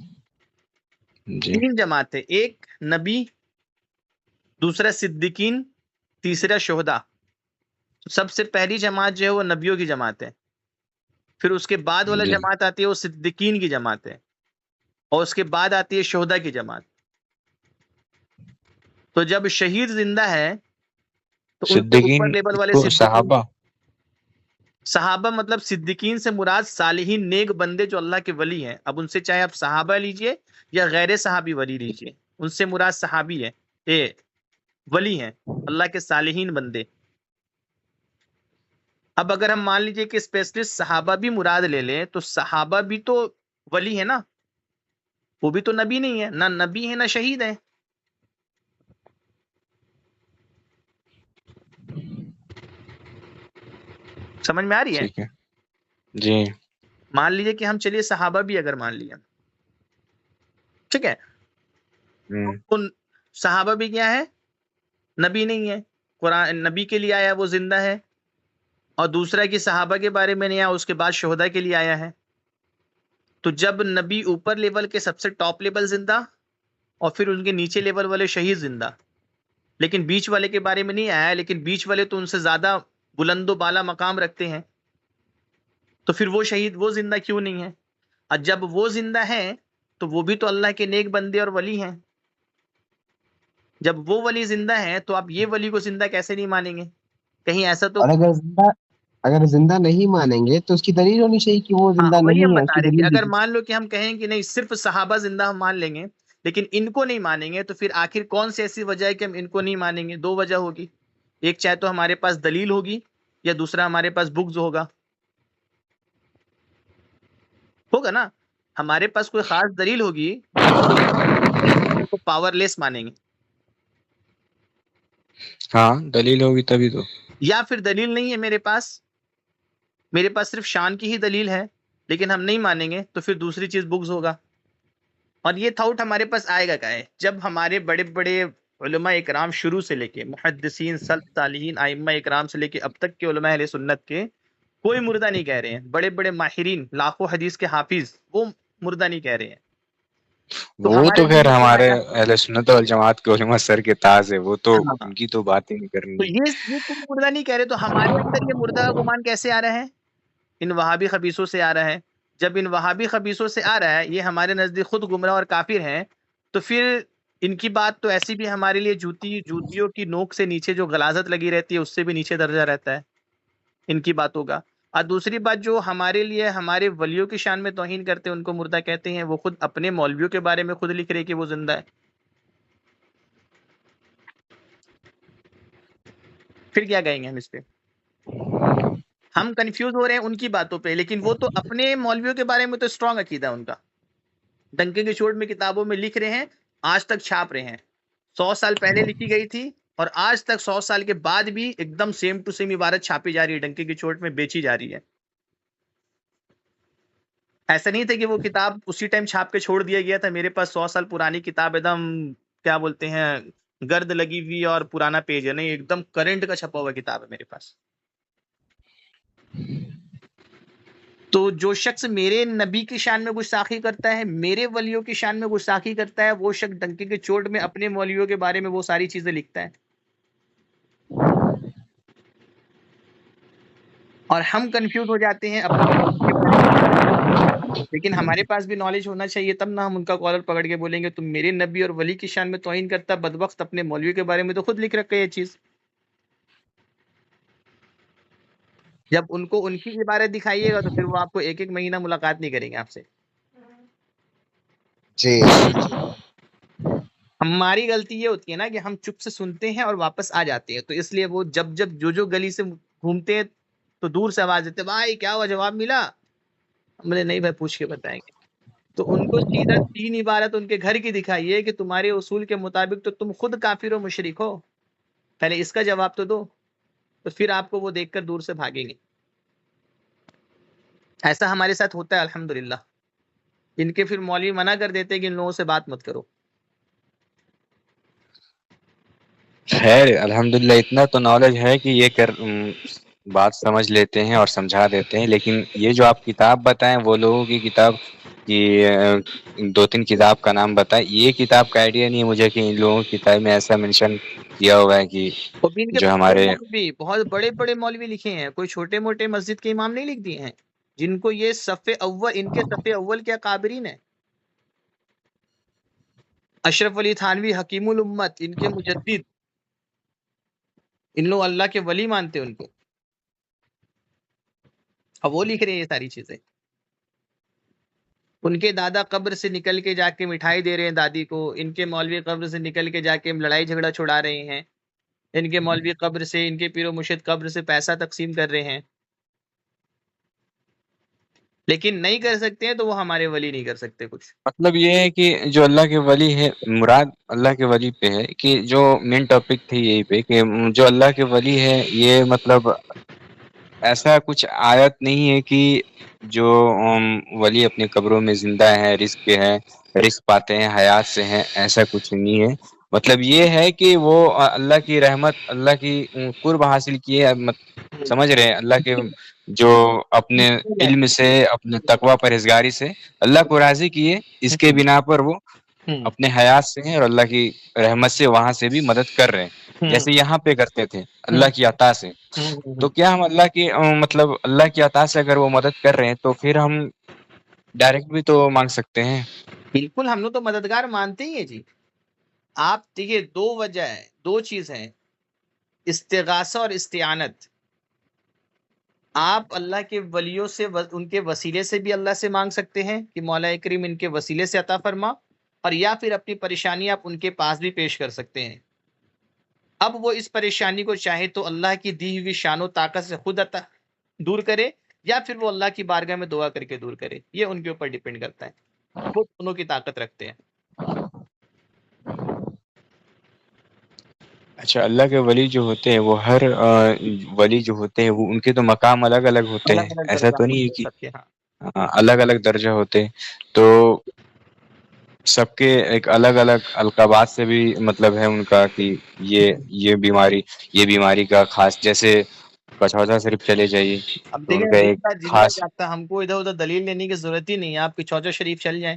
جی تین جماعتیں، ایک نبی، دوسرا صدیقین، تیسرا شہداء۔ سب سے پہلی جماعت جو ہے وہ نبیوں کی جماعت ہے، پھر اس کے بعد والا جی جماعت آتی ہے وہ صدیقین کی جماعت ہے، اور اس کے بعد آتی ہے شہداء کی جماعت۔ تو جب شہید زندہ ہے تو ان سے اوپر صدیقین لیول والے کو صدیقین۔ صحابہ؟ صحابہ مطلب صدیقین سے مراد صالحین نیک بندے جو اللہ کے ولی ہیں، اب ان سے چاہے آپ صحابہ لیجئے یا غیر صحابی ولی لیجئے، ان سے مراد صحابی ہے، ولی ہیں، اللہ کے صالحین بندے۔ اب اگر ہم مان لیجئے کہ اسپیشلسٹ صحابہ بھی مراد لے لیں تو صحابہ بھی تو ولی ہے نا، وہ بھی تو نبی نہیں ہے، نہ نبی ہے نہ شہید ہے۔ سمجھ میں آ رہی ہے؟ ٹھیک ہے جی مان لیجئے کہ ہم چلیے صحابہ بھی اگر مان لیا، ٹھیک ہے، ان صحابہ بھی کیا ہے؟ نبی نہیں ہے، قرآن نبی کے لیے آیا وہ زندہ ہے، اور دوسرا کہ صحابہ کے بارے میں نہیں آیا، اس کے بعد شہداء کے لیے آیا ہے۔ تو جب نبی اوپر لیول کے سب سے ٹاپ لیول زندہ، اور پھر ان کے نیچے لیول والے شہید زندہ، لیکن بیچ والے کے بارے میں نہیں آیا، لیکن بیچ والے تو ان سے زیادہ بلند و بالا مقام رکھتے ہیں، تو پھر وہ شہید وہ زندہ کیوں نہیں ہے؟ اور جب وہ زندہ ہیں تو وہ بھی تو اللہ کے نیک بندے اور ولی ہیں، جب وہ ولی زندہ ہیں تو آپ یہ ولی کو زندہ کیسے نہیں مانیں گے؟ کہیں ایسا تو۔ اور اگر زندہ نہیں مانیں گے تو اس کی دلیل ہونی چاہیے کہ وہ ہاں زندہ وہی ہم نہیں ہے، اس بتا کی رہے کہ دلیل اگر دیجیے۔ مان لو کہ ہم کہیں کہ نہیں صرف صحابہ زندہ ہم مان لیں گے لیکن ان کو نہیں مانیں گے، تو پھر آخر کون سی ایسی وجہ ہے کہ ہم ان کو نہیں مانیں گے؟ دو وجہ ہوگی، ایک چاہے تو ہمارے پاس دلیل ہوگی، یا دوسرا ہمارے پاس بغض ہوگا نا۔ ہمارے پاس کوئی خاص دلیل ہوگی تو ان کو پاور لیس مانیں گے، ہاں دلیل ہوگی تبھی تو۔ یا پھر دلیل نہیں ہے میرے پاس صرف شان کی ہی دلیل ہے لیکن ہم نہیں مانیں گے، تو پھر دوسری چیز بغض ہوگا۔ اور یہ تھاؤٹ ہمارے پاس آئے گا کیا ہے؟ جب ہمارے بڑے بڑے علماء اکرام شروع سے لے کے محدثین، سلف، صالحین، ائمہ اکرام سے لے کے اب تک کے علماء اہل سنت کے کوئی مردہ نہیں کہہ رہے ہیں، بڑے بڑے ماہرین، لاکھوں حدیث کے حافظ، وہ مردہ نہیں کہہ رہے ہیں۔ تو وہ ہمارے تو خیر لیے مردہ ہمارے کیا؟ اہل سنت والجماعت کے علماء سر کے تاج ہے، وہ تو ہاں، ان کی تو بات ہی نہیں تو کرنی۔ یہ کوئی مردہ نہیں کہہ رہے، تو ہمارے اندر یہ مردہ گمان کیسے آ رہا ہے؟ ان وہابی خبیثوں سے آ رہا ہے۔ جب ان وہابی خبیثوں سے آ رہا ہے، یہ ہمارے نزدیک خود گمراہ اور کافر ہیں، تو پھر ان کی بات تو ایسی بھی ہمارے لیے جوتیوں کی نوک سے نیچے جو غلاظت لگی رہتی ہے اس سے بھی نیچے درجہ رہتا ہے ان کی باتوں کا۔ اور دوسری بات، جو ہمارے لیے ہمارے ولیوں کی شان میں توہین کرتے ہیں ان کو مردہ کہتے ہیں، وہ خود اپنے مولویوں کے بارے میں خود لکھ رہے کہ وہ زندہ ہے۔ پھر کیا کہیں گے ہم اس پہ؟ ہم کنفیوز ہو رہے ہیں ان کی باتوں پہ، لیکن وہ تو اپنے مولویوں کے بارے میں تو اسٹرانگ عقیدہ ہے ان کا، ڈنکے کے چوٹ میں کتابوں میں لکھ رہے ہیں، آج تک چھاپ رہے ہیں، 100 سال پہلے لکھی گئی تھی اور آج تک 100 سال کے بعد بھی ایک دم سیم ٹو سیم عبارت چھاپی جا رہی ہے، ڈنکے کی چوٹ میں بیچی جا رہی ہے۔ ایسا نہیں تھا کہ وہ کتاب اسی ٹائم چھاپ کے چھوڑ دیا گیا تھا، میرے پاس 100 سال پرانی کتاب ایک دم کیا بولتے ہیں گرد لگی ہوئی اور پرانا پیج ہے، نہیں، ایک دم کرنٹ کا چھپا ہوا کتاب ہے میرے پاس۔ تو جو شخص میرے نبی کی شان میں گستاخی کرتا ہے، میرے ولیوں کی شان میں گستاخی کرتا ہے، وہ شخص ڈنکے کے چوٹ میں اپنے ولیوں کے بارے میں وہ ساری چیزیں لکھتا ہے، اور ہم کنفیوز ہو جاتے ہیں اپنے نبی کے بارے میں۔ لیکن ہمارے پاس بھی نالج ہونا چاہیے، تب نہ ہم ان کا کالر پکڑ کے بولیں گے تم میرے نبی اور ولی کی شان میں توہین کرتا، بدبخت اپنے مولوی کے بارے میں تو خود لکھ رکھے یہ چیز۔ جب ان کو ان کی عبارت دکھائیے گا تو پھر وہ آپ کو ایک ایک مہینہ ملاقات نہیں کریں گے آپ سے۔ جی ہماری غلطی یہ ہوتی ہے نا کہ ہم چپ سے سنتے ہیں اور واپس آ جاتے ہیں، تو اس لیے وہ جب جو گلی سے گھومتے ہیں تو دور سے آواز دیتے بھائی کیا ہوا، جواب ملا؟ ہم نے نہیں بھائی پوچھ کے بتائیں گے۔ تو ان کو سیدھا 3 عبارت ان کے گھر کی دکھائیے کہ تمہارے اصول کے مطابق تو تم خود کافر و مشرک ہو، پہلے اس کا جواب تو دو، تو پھر آپ کو وہ دیکھ کر دور سے بھاگیں گے۔ ایسا ہمارے ساتھ ہوتا ہے الحمدللہ۔ ان کے پھر مولوی منع کر دیتے ہیں کہ ان لوگوں سے بات مت کرو۔ خیر الحمدللہ اتنا تو نالج ہے کہ یہ بات سمجھ لیتے ہیں اور سمجھا دیتے ہیں، لیکن یہ جو آپ کتاب بتائیں وہ لوگوں کی کتاب کی 2-3 کتاب کا نام بتائیں، یہ کتاب کا آئیڈیا نہیں ہے مجھے کہ ان لوگوں کی کتاب میں ایسا منشن کیا ہوا ہے کہ اور بھی ان کے جو بڑے ہمارے مولوی بہت بڑے بڑے مولوی لکھے ہیں، کوئی چھوٹے موٹے مسجد کے امام نہیں لکھ دیے ہیں، جن کو یہ صف اول، ان کے صف اول کیا قابرین ہیں۔ اشرف علی تھانوی حکیم الامت، ان کے مجدد، ان لوگ اللہ کے ولی مانتے ہیں ان کو، اب وہ لکھ رہے ہیں یہ ساری چیزیں۔ ان کے دادا قبر سے نکل کے جا کے مٹھائی دے رہے ہیں دادی کو، ان کے مولوی قبر سے نکل کے جا کے لڑائی جھگڑا چھڑا رہے ہیں، ان کے مولوی قبر سے، ان کے پیر و مرشد قبر سے پیسہ تقسیم کر رہے ہیں، لیکن نہیں کر سکتے ہیں تو وہ ہمارے ولی نہیں کر سکتے کچھ۔ مطلب یہ ہے کہ جو اللہ کے ولی ہے، مراد اللہ کے ولی پہ ہے کہ جو مین ٹاپک تھی یہی پہ کہ جو اللہ کے ولی ہے، یہ مطلب ایسا کچھ آیت نہیں ہے کہ جو ولی اپنی قبروں میں زندہ ہے، رزق پاتے ہیں، حیات سے ہیں، ایسا کچھ نہیں ہے۔ مطلب یہ ہے کہ وہ اللہ کی رحمت، اللہ کی قرب حاصل کیے، سمجھ رہے ہیں، اللہ کے جو اپنے علم سے، اپنے تقوی پرہیزگاری سے اللہ کو راضی کیے، اس کے بنا پر وہ اپنے حیات سے ہیں اور اللہ کی رحمت سے وہاں سے بھی مدد کر رہے ہیں، جیسے یہاں پہ کرتے تھے اللہ کی عطا سے۔ تو کیا ہم اللہ کی مطلب اللہ کی عطا سے اگر وہ مدد کر رہے ہیں تو پھر ہم ڈائریکٹ بھی تو مانگ سکتے ہیں۔ بالکل، ہم لوگ تو مددگار مانتے ہی ہیں جی۔ آپ دیکھیے 2 وجہ ہے، 2 چیز ہیں، استغاثہ اور استعانت۔ آپ اللہ کے ولیوں سے، ان کے وسیلے سے بھی اللہ سے مانگ سکتے ہیں کہ مولا کریم ان کے وسیلے سے عطا فرما، اور یا پھر اپنی پریشانی آپ ان کے پاس بھی پیش کر سکتے ہیں۔ اب وہ اس پریشانی کو چاہے تو اللہ کی دی ہوئی شان و طاقت سے خود عطا دور کرے، یا پھر وہ اللہ کی بارگاہ میں دعا کر کے دور کرے، یہ ان کے اوپر ڈیپینڈ کرتا ہے، وہ دونوں کی طاقت رکھتے ہیں۔ اچھا، اللہ کے ولی جو ہوتے ہیں وہ ہر ولی جو ہوتے ہیں وہ ان کے تو مقام الگ الگ ہوتے ہیں، الگ الگ ایسا تو درجات نہیں ہے ہوتے ہیں کہ سب کے، ہاں۔ الگ الگ درجہ ہوتے ہیں، تو سب کے ایک الگ الگ القابات سے بھی مطلب ہے ان کا کہ یہ بیماری کا خاص، جیسے کچھوجا صرف چلے جائیے اب تو ان دیکھیں کا ایک زندہ خاص، جاگتا، ہم کو ادھر ادھر دلیل لینے کی ضرورت ہی نہیں ہے، آپ کی چوچا شریف چل جائیں،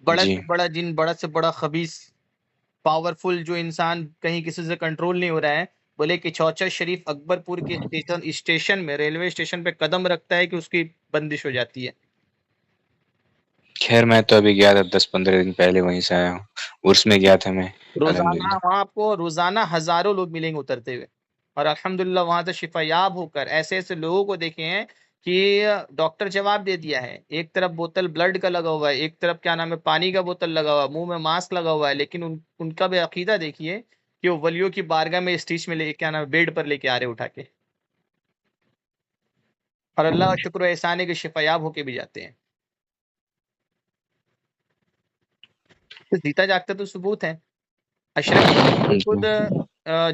بڑا جی سے بڑا جن، بڑا سے بڑا خبیث، پاورفل جو انسان کہیں کسی سے کنٹرول نہیں ہو رہا ہے، بولے کہ چوچا شریف اکبر پور کے اسٹیشن میں، ریلوے اسٹیشن پہ قدم رکھتا ہے کہ اس کی بندش ہو جاتی ہے۔ خیر میں تو ابھی گیا تھا 10-15 دن پہلے، وہیں سے آیا ہوں، عرس میں گیا تھا میں، روزانہ الحمدللہ۔ وہاں آپ کو روزانہ ہزاروں لوگ ملیں گے اترتے ہوئے، اور الحمدللہ وہاں سے شفا یاب ہو کر ایسے ایسے لوگوں کو دیکھے ہیں کہ ڈاکٹر جواب دے دیا ہے، ایک طرف بوتل بلڈ کا لگا ہوا ہے، ایک طرف کیا نام ہے پانی کا بوتل لگا ہوا ہے، منہ میں ماسک لگا ہوا ہے، لیکن ان کا بھی عقیدہ دیکھیے کہ وہ ولیوں کی بارگاہ میں اسٹیج میں لے کے آنا، بیڈ پر لے کے آ رہے اٹھا کے، اور اللہ کا شکر و احسان ہے کہ شفا یاب ہو کے بھی جاتے ہیں. تو جیتا جاگتا تو ثبوت ہے. اشرف نے خود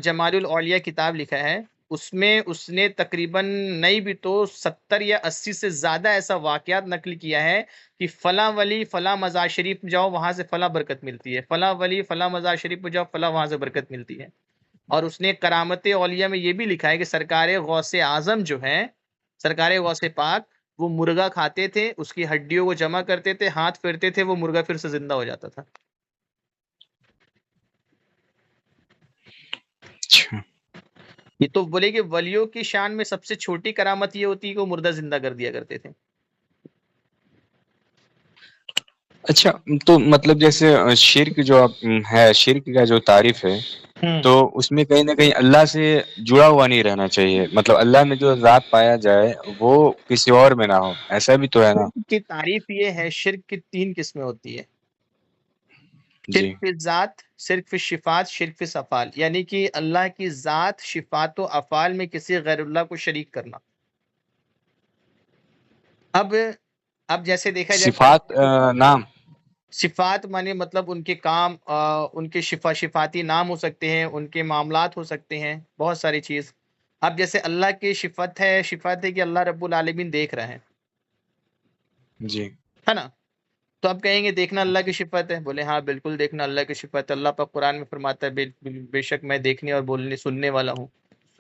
جمال الاولیاء کتاب لکھا ہے، اس میں اس نے تقریباً نہیں بھی تو 70 یا 80 سے زیادہ ایسا واقعات نقل کیا ہے کہ فلاں ولی فلاں مزار شریف میں جاؤ وہاں سے فلاں برکت ملتی ہے، فلاں ولی فلاں مزار شریف میں جاؤ فلاں وہاں سے برکت ملتی ہے. اور اس نے کرامت اولیاء میں یہ بھی لکھا ہے کہ سرکار غوث اعظم جو ہیں، سرکار غوث پاک، وہ مرغا کھاتے تھے، اس کی ہڈیوں کو جمع کرتے تھے، ہاتھ پھیرتے تھے، وہ مرغا پھر سے زندہ ہو جاتا تھا. اچھا یہ تو بولے کہ ولیوں کی شان میں سب سے چھوٹی کرامت یہ ہوتی ہے کہ وہ مردہ زندہ کر دیا کرتے تھے. اچھا، تو مطلب جیسے شرک جو ہے، شرک کا جو تعریف ہے، تو اس میں کہیں نہ کہیں اللہ سے جڑا ہوا نہیں رہنا چاہیے. مطلب اللہ میں جو ذات پایا جائے وہ کسی اور میں نہ ہو، ایسا بھی تو ہے نا؟ شرک کی تعریف یہ ہے، شرک کی 3 قسمیں ہوتی ہے: جی شرک فی ذات، شرک فی صفات، شرک فی افعال. یعنی کہ اللہ کی ذات، صفات و افعال میں کسی غیر اللہ کو شریک کرنا. اب جیسے دیکھا جائے صفات نام. صفات مانے مطلب ان کے کام، ان کے شفاتی نام ہو سکتے ہیں، ان کے معاملات ہو سکتے ہیں، بہت ساری چیز. اب جیسے اللہ کی صفت ہے کہ اللہ رب العالمین دیکھ رہا جی ہے نا. تو اب کہیں گے دیکھنا اللہ کی صفت ہے، بولے ہاں بالکل دیکھنا اللہ کی صفت ہے. اللہ پاک قرآن میں فرماتا ہے بے شک میں دیکھنے اور بولنے سننے والا ہوں.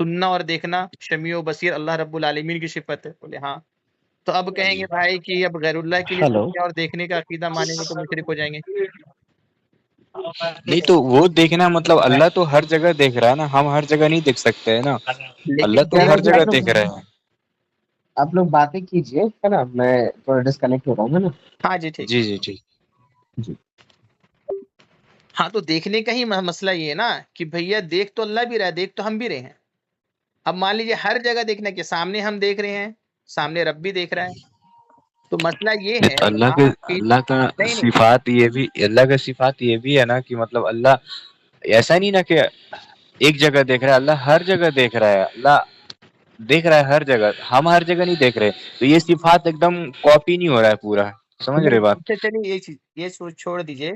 سننا اور دیکھنا سمیع و بصیر اللہ رب العالمین کی صفت ہے، بولے ہاں. تو اب کہیں گے بھائی کہ اب غیر اللہ کے لیے ہلو سننے اور دیکھنے کا عقیدہ مانیں گے تو مشرک ہو جائیں گے. نہیں تو وہ دیکھنا مطلب اللہ تو ہر جگہ دیکھ رہا ہے نا، ہم ہر جگہ نہیں دیکھ سکتے ہیں نا. اللہ لیکن تو ہر چلو جگہ بھائی، دیکھ رہے ہیں. آپ لوگ باتیں کیجیے، ہے نا، میں تھوڑا ڈسکنیکٹ ہو رہا ہوں، ہے نا. ہاں جی ٹھیک. جی جی ٹھیک. جی ہاں تو دیکھنے کا ہی مسئلہ یہ ہے نا کہ بھیا دیکھ تو اللہ بھی رہا ہے، دیکھ تو ہم بھی رہے ہیں. اب مان لیجیے ہر جگہ دیکھنا کہ سامنے ہم دیکھ رہے ہیں، سامنے رب بھی دیکھ رہا ہے. تو مسئلہ یہ ہے اللہ کا نہیں صفات یہ بھی، اللہ کا صفات یہ بھی ہے نا کہ مطلب اللہ ایسا نہیں نا کہ ایک جگہ دیکھ رہا ہے، اللہ ہر جگہ دیکھ رہا ہے. اللہ دیکھ رہا ہے ہر جگہ، ہم ہر جگہ نہیں دیکھ رہے. تو یہ صفات ایک دم کاپی نہیں ہو رہا ہے پورا، سمجھ رہے بات؟ اچھا چلیے یہ سوچ چھوڑ دیجئے.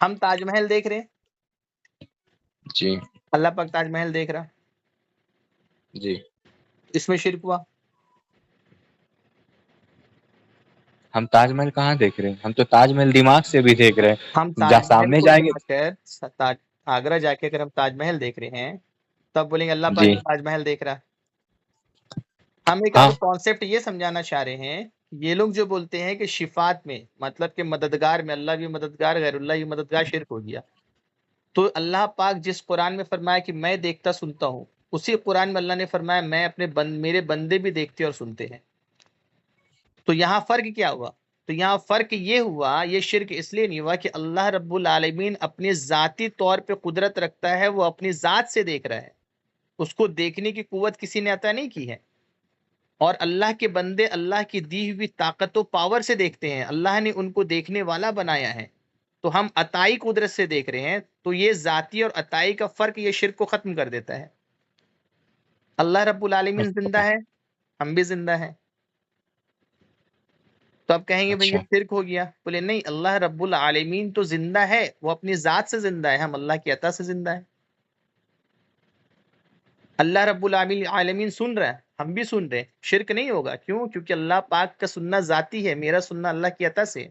ہم تاج محل دیکھ رہے ہیں، جی اللہ پاک تاج محل دیکھ رہا، جی. اس میں شرک ہوا. ہم تاج محل کہاں دیکھ رہے ہیں؟ ہم تو تاج محل دماغ سے بھی دیکھ رہے ہم ہیں، تاج محل سامنے کو جائیں گے. جا کر آگرہ جا کے اگر ہم تاج محل دیکھ رہے ہیں تب بولیں گے اللہ پاک جی بھی تاج محل دیکھ رہا. ہم ایک ہاں. آپ کو کانسیپٹ یہ سمجھانا چاہ رہے ہیں، یہ لوگ جو بولتے ہیں کہ شفات میں مطلب کہ مددگار میں اللہ بھی مددگار، غیر اللہ بھی مددگار، شرک ہو گیا. تو اللہ پاک جس قرآن میں فرمایا کہ میں دیکھتا سنتا ہوں، اسی قرآن میں اللہ نے فرمایا میں میرے بندے بھی دیکھتے اور سنتے ہیں. تو یہاں فرق کیا ہوا؟ تو یہاں فرق یہ ہوا، یہ شرک اس لیے نہیں ہوا کہ اللہ رب العالمین اپنے ذاتی طور پہ قدرت رکھتا ہے، وہ اپنی ذات سے دیکھ رہا ہے، اس کو دیکھنے کی قوت کسی نے عطا نہیں کی ہے. اور اللہ کے بندے اللہ کی دی ہوئی طاقت و پاور سے دیکھتے ہیں، اللہ نے ان کو دیکھنے والا بنایا ہے. تو ہم عطائی قدرت سے دیکھ رہے ہیں، تو یہ ذاتی اور عطائی کا فرق یہ شرک کو ختم کر دیتا ہے. اللہ رب العالمین زندہ ہے، ہم بھی زندہ ہیں. تو آپ کہیں گے بھئی یہ اچھا شرک ہو گیا، بولے نہیں، اللہ رب العالمین تو زندہ ہے، وہ اپنی ذات سے زندہ ہے، ہم اللہ کی عطا سے زندہ ہے. اللہ رب العالمین سن رہا ہے، ہم بھی سن رہے ہیں، شرک نہیں ہوگا. کیوں؟ کیونکہ اللہ پاک کا سننا ذاتی ہے، میرا سننا اللہ کی عطا سے.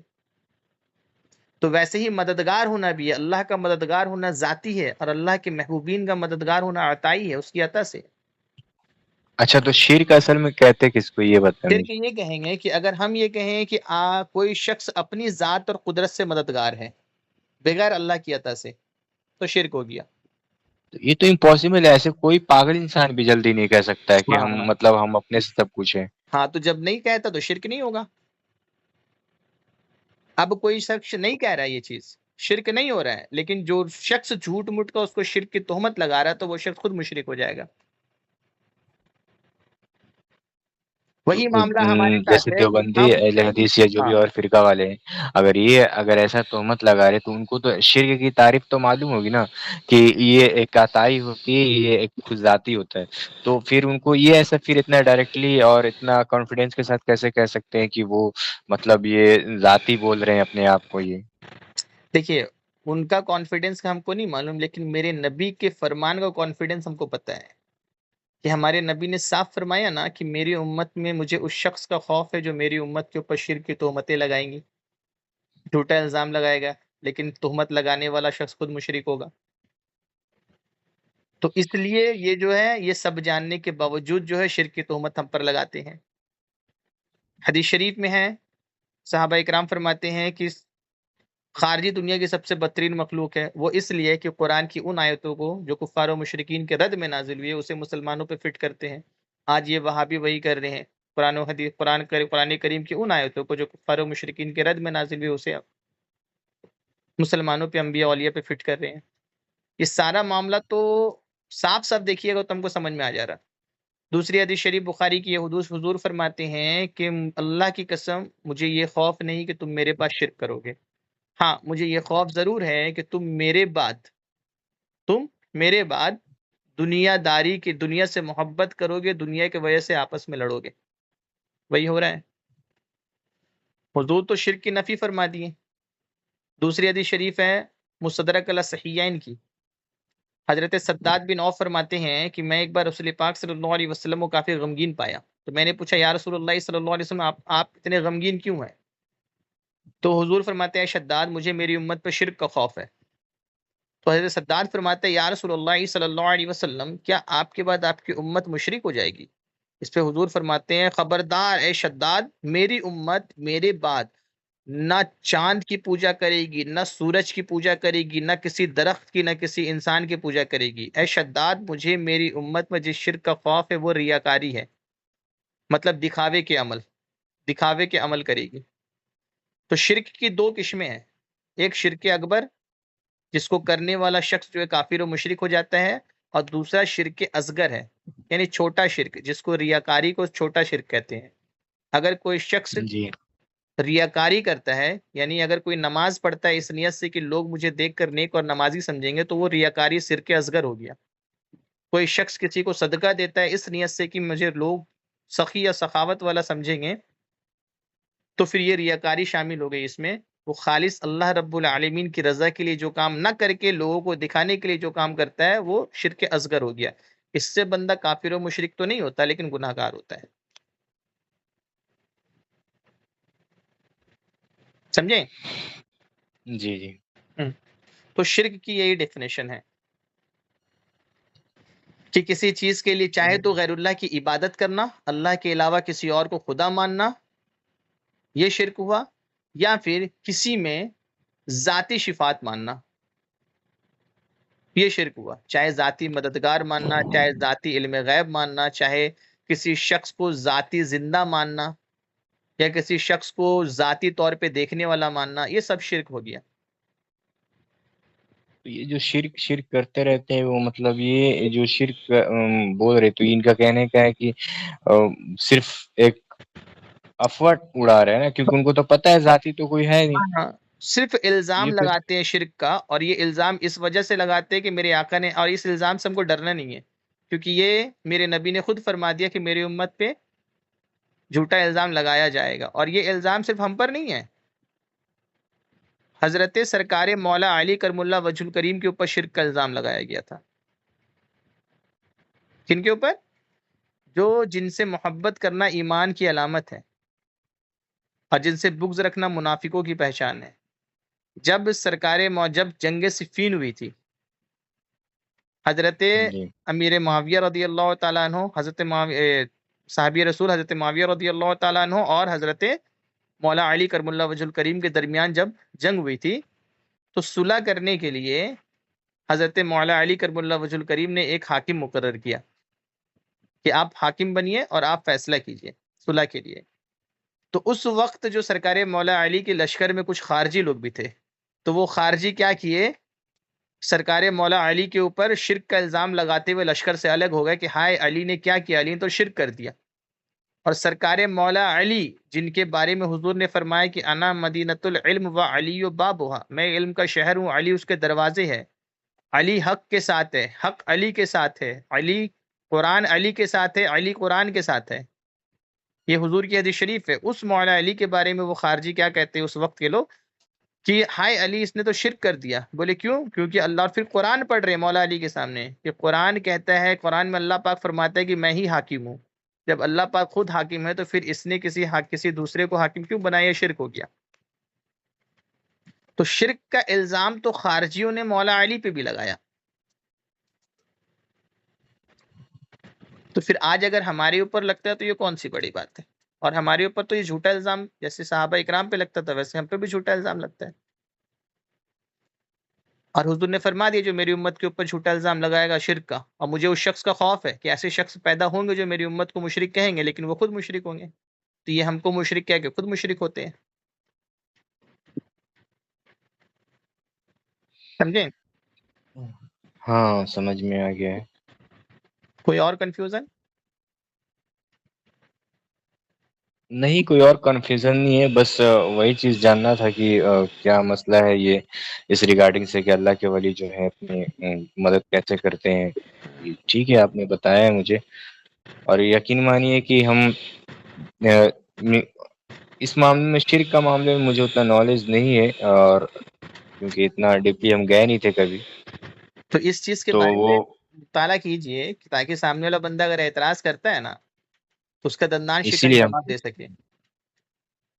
تو ویسے ہی مددگار ہونا بھی ہے، اللہ کا مددگار ہونا ذاتی ہے، اور اللہ کے محبوبین کا مددگار ہونا عطائی ہے، اس کی عطا سے. اچھا، تو شرک اصل میں کہتے کس کو، یہ بتا پھر کہ مجھے. یہ کہیں گے کہ اگر ہم یہ کہیں کہ کوئی شخص اپنی ذات اور قدرت سے مددگار ہے بغیر اللہ کی عطا سے، تو شرک ہو گیا. یہ تو امپاسبل ہے، ایسے کوئی پاگل انسان بھی جلدی نہیں کہہ سکتا ہے کہ ہم ہاں مطلب ہم اپنے سے سب کچھ ہے. ہاں، تو جب نہیں کہتا تو شرک نہیں ہوگا. اب کوئی شخص نہیں کہہ رہا ہے یہ چیز، شرک نہیں ہو رہا ہے، لیکن جو شخص جھوٹ موٹ کا اس کو شرک کی تہمت لگا رہا ہے تو وہ شخص خود مشرک ہو جائے گا. وہی معاملہ ہمارے جیسے ساتھ ہے کہ دیوبندی ہم اہل حدیث یا جو ہاں بھی اور فرقہ والے ہیں، اگر ایسا تہمت لگا رہے تو ان کو تو شرک کی تعریف تو معلوم ہوگی نا، کہ یہ ایک عطائی ہوتی ہے، یہ ایک خود ذاتی ہوتا ہے، تو پھر ان کو یہ ایسا پھر اتنا ڈائریکٹلی اور اتنا کانفیڈینس کے ساتھ کیسے کہہ سکتے ہیں کہ وہ مطلب یہ ذاتی بول رہے ہیں اپنے آپ کو؟ یہ دیکھیے، ان کا کانفیڈنس کا ہم کو نہیں معلوم، لیکن میرے نبی کے فرمان کا کانفیڈنس ہم کو پتہ ہے کہ ہمارے نبی نے صاف فرمایا نا کہ میری امت میں مجھے اس شخص کا خوف ہے جو میری امت کے اوپر شرک کی تہمتیں لگائیں گی، جھوٹا الزام لگائے گا، لیکن تہمت لگانے والا شخص خود مشرک ہوگا۔ تو اس لیے یہ جو ہے، یہ سب جاننے کے باوجود جو ہے شرک کی تہمت ہم پر لگاتے ہیں۔ حدیث شریف میں ہے، صحابہ اکرام فرماتے ہیں کہ خارجی دنیا کی سب سے بدترین مخلوق ہے وہ، اس لیے کہ قرآن کی ان آیتوں کو جو کفار و مشرکین کے رد میں نازل ہوئی ہے اسے مسلمانوں پہ فٹ کرتے ہیں۔ آج یہ وہابی وہی کر رہے ہیں، قرآن و حدیث قرآن کریم کی ان آیتوں کو جو کفار و مشرکین کے رد میں نازل ہوئی اسے مسلمانوں پہ، انبیاء اولیاء پہ فٹ کر رہے ہیں۔ یہ سارا معاملہ تو صاف صاف دیکھیے گا تو ہم کو سمجھ میں آ جا رہا۔ دوسری حدیث شریف بخاری کی، یہ حضور فرماتے ہیں کہ اللہ کی قسم مجھے یہ خوف نہیں کہ تم میرے پاس شرک کرو گے، ہاں مجھے یہ خوف ضرور ہے کہ تم میرے بعد دنیا داری کی، دنیا سے محبت کرو گے، دنیا کی وجہ سے آپس میں لڑو گے۔ وہی ہو رہا ہے، حضور تو شرک کی نفی فرما دیے۔ دوسری حدیث شریف ہے مستدرک علی صحیحین کی، حضرت سداد بن عوف فرماتے ہیں کہ میں ایک بار رسول پاک صلی اللہ علیہ وسلم کو کافی غمگین پایا، تو میں نے پوچھا یا رسول اللہ صلی اللہ علیہ وسلم آپ اتنے غمگین کیوں ہیں؟ تو حضور فرماتے ہیں شداد مجھے میری امت پہ شرک کا خوف ہے۔ تو حضرت سداد فرماتے ہیں یا رسول اللہ صلی اللہ علیہ وسلم کیا آپ کے بعد آپ کی امت مشرک ہو جائے گی؟ اس پہ حضور فرماتے ہیں خبردار اے شداد، میری امت میرے بعد نہ چاند کی پوجا کرے گی، نہ سورج کی پوجا کرے گی، نہ کسی درخت کی، نہ کسی انسان کی پوجا کرے گی۔ اے شداد مجھے میری امت میں جس شرک کا خوف ہے وہ ریاکاری ہے، مطلب دکھاوے کے عمل کرے گی۔ تو شرک کی دو قسمیں ہیں، ایک شرک اکبر جس کو کرنے والا شخص جو ہے کافر و مشرک ہو جاتا ہے، اور دوسرا شرک اصغر ہے، یعنی چھوٹا شرک، جس کو ریاکاری کو چھوٹا شرک کہتے ہیں۔ اگر کوئی شخص جی ریاکاری کرتا ہے، یعنی اگر کوئی نماز پڑھتا ہے اس نیت سے کہ لوگ مجھے دیکھ کر نیک اور نمازی سمجھیں گے، تو وہ ریاکاری شرک اصغر ہو گیا۔ کوئی شخص کسی کو صدقہ دیتا ہے اس نیت سے کہ مجھے لوگ سخی یا سخاوت والا سمجھیں گے، تو پھر یہ ریاکاری شامل ہو گئی اس میں۔ وہ خالص اللہ رب العالمین کی رضا کے لیے جو کام نہ کر کے لوگوں کو دکھانے کے لیے جو کام کرتا ہے وہ شرک اصغر ہو گیا۔ اس سے بندہ کافر و مشرک تو نہیں ہوتا، لیکن گناہ گار ہوتا ہے۔ سمجھیں؟ جی جی تو شرک کی یہی ڈیفینیشن ہے کہ کسی چیز کے لیے چاہے تو غیر اللہ کی عبادت کرنا، اللہ کے علاوہ کسی اور کو خدا ماننا، یہ شرک ہوا، یا پھر کسی میں ذاتی صفات ماننا، یہ شرک ہوا۔ چاہے ذاتی مددگار ماننا، چاہے ذاتی علم غیب ماننا، چاہے کسی شخص کو ذاتی زندہ ماننا، یا کسی شخص کو ذاتی طور پہ دیکھنے والا ماننا، یہ سب شرک ہو گیا۔ تو یہ جو شرک کرتے رہتے ہیں وہ مطلب یہ جو شرک بول رہے، تو ان کا کہنے کا ہے کہ صرف ایک افواہ اڑا رہے ہیں نا، کیونکہ ان کو تو پتہ ہے ذاتی تو کوئی ہے نہیں، ہاں، صرف الزام یہ پھر لگاتے ہیں شرک کا، اور یہ الزام اس وجہ سے لگاتے ہیں کہ میرے آقا نے، اور اس الزام سے ہم کو ڈرنا نہیں ہے، کیونکہ یہ میرے نبی نے خود فرما دیا کہ میری امت پہ جھوٹا الزام لگایا جائے گا، اور یہ الزام صرف ہم پر نہیں ہے۔ حضرت سرکار مولا علی کرم اللہ وجہ الکریم کے اوپر شرک کا الزام لگایا گیا تھا۔ کن کے اوپر؟ جن سے محبت کرنا ایمان کی علامت ہے، اور جن سے بغض رکھنا منافقوں کی پہچان ہے۔ جب جب جنگ صفین ہوئی تھی، حضرت جی امیر معاویہ رضی اللہ تعالیٰ عنہ، صحابی رسول حضرت معاویہ رضی اللہ تعالیٰ عنہ اور حضرت مولا علی کرم اللہ وجہ الکریم کے درمیان جب جنگ ہوئی تھی، تو صلح کرنے کے لیے حضرت مولا علی کرم اللہ وجہ الکریم نے ایک حاکم مقرر کیا کہ آپ حاکم بنیے اور آپ فیصلہ کیجئے صلح کے لیے۔ تو اس وقت جو سرکار مولا علی کے لشکر میں کچھ خارجی لوگ بھی تھے، تو وہ خارجی کیا کیے، سرکار مولا علی کے اوپر شرک کا الزام لگاتے ہوئے لشکر سے الگ ہو گئے کہ ہائے علی نے کیا کیا، علی نے تو شرک کر دیا۔ اور سرکار مولا علی جن کے بارے میں حضور نے فرمایا کہ انا مدینۃ العلم و علی و بابھا، میں علم کا شہر ہوں، علی اس کے دروازے ہے، علی حق کے ساتھ ہے، حق علی کے ساتھ ہے، علی قرآن علی کے ساتھ ہے، علی قرآن کے ساتھ ہے، یہ حضور کی حدیث شریف ہے۔ اس مولا علی کے بارے میں وہ خارجی کیا کہتے ہیں اس وقت کے لوگ کہ ہائے علی اس نے تو شرک کر دیا۔ بولے کیوں؟ کیونکہ اللہ، اور پھر قرآن پڑھ رہے مولا علی کے سامنے کہ قرآن کہتا ہے، قرآن میں اللہ پاک فرماتا ہے کہ میں ہی حاکم ہوں۔ جب اللہ پاک خود حاکم ہے تو پھر اس نے کسی دوسرے کو حاکم کیوں بنایا؟ شرک ہو گیا۔ تو شرک کا الزام تو خارجیوں نے مولا علی پہ بھی لگایا۔ تو پھر آج اگر ہمارے اوپر لگتا ہے تو یہ کون سی بڑی بات ہے؟ اور ہمارے اوپر تو یہ جھوٹا الزام جیسے صحابہ اکرام پہ لگتا تھا ویسے ہم پہ بھی جھوٹا الزام لگتا ہے۔ اور حضور نے فرما دیا جو میری امت کے اوپر جھوٹا الزام لگائے گا شرک کا، اور مجھے اس شخص کا خوف ہے کہ ایسے شخص پیدا ہوں گے جو میری امت کو مشرک کہیں گے لیکن وہ خود مشرک ہوں گے، تو یہ ہم کو مشرک کہہ کے خود مشرک ہوتے ہیں۔ سمجھیں؟ ہاں سمجھ میں آ گیا ہے۔ کوئی اور کنفیوژن؟ نہیں کوئی اور کنفیوژن نہیں ہے، بس وہی چیز جاننا تھا کہ کیا مسئلہ ہے یہ اس ریگارڈنگ سے کہ اللہ کے ولی جو ہے اپنی مدد کیسے کرتے ہیں۔ ٹھیک ہے آپ نے بتایا ہے مجھے، اور یقین مانیے کہ ہم اس معاملے میں شرک کا معاملے میں مجھے اتنا نالج نہیں ہے، اور کیونکہ اتنا ڈیپلی ہم گئے نہیں تھے کبھی، تو اس چیز کے تو بارے وہ میں مطالعہ کیجئے تاکہ سامنے والا بندہ اگر اعتراض کرتا ہے نا تو اس کا دندان اسی شکن لیے جواب دے سکے۔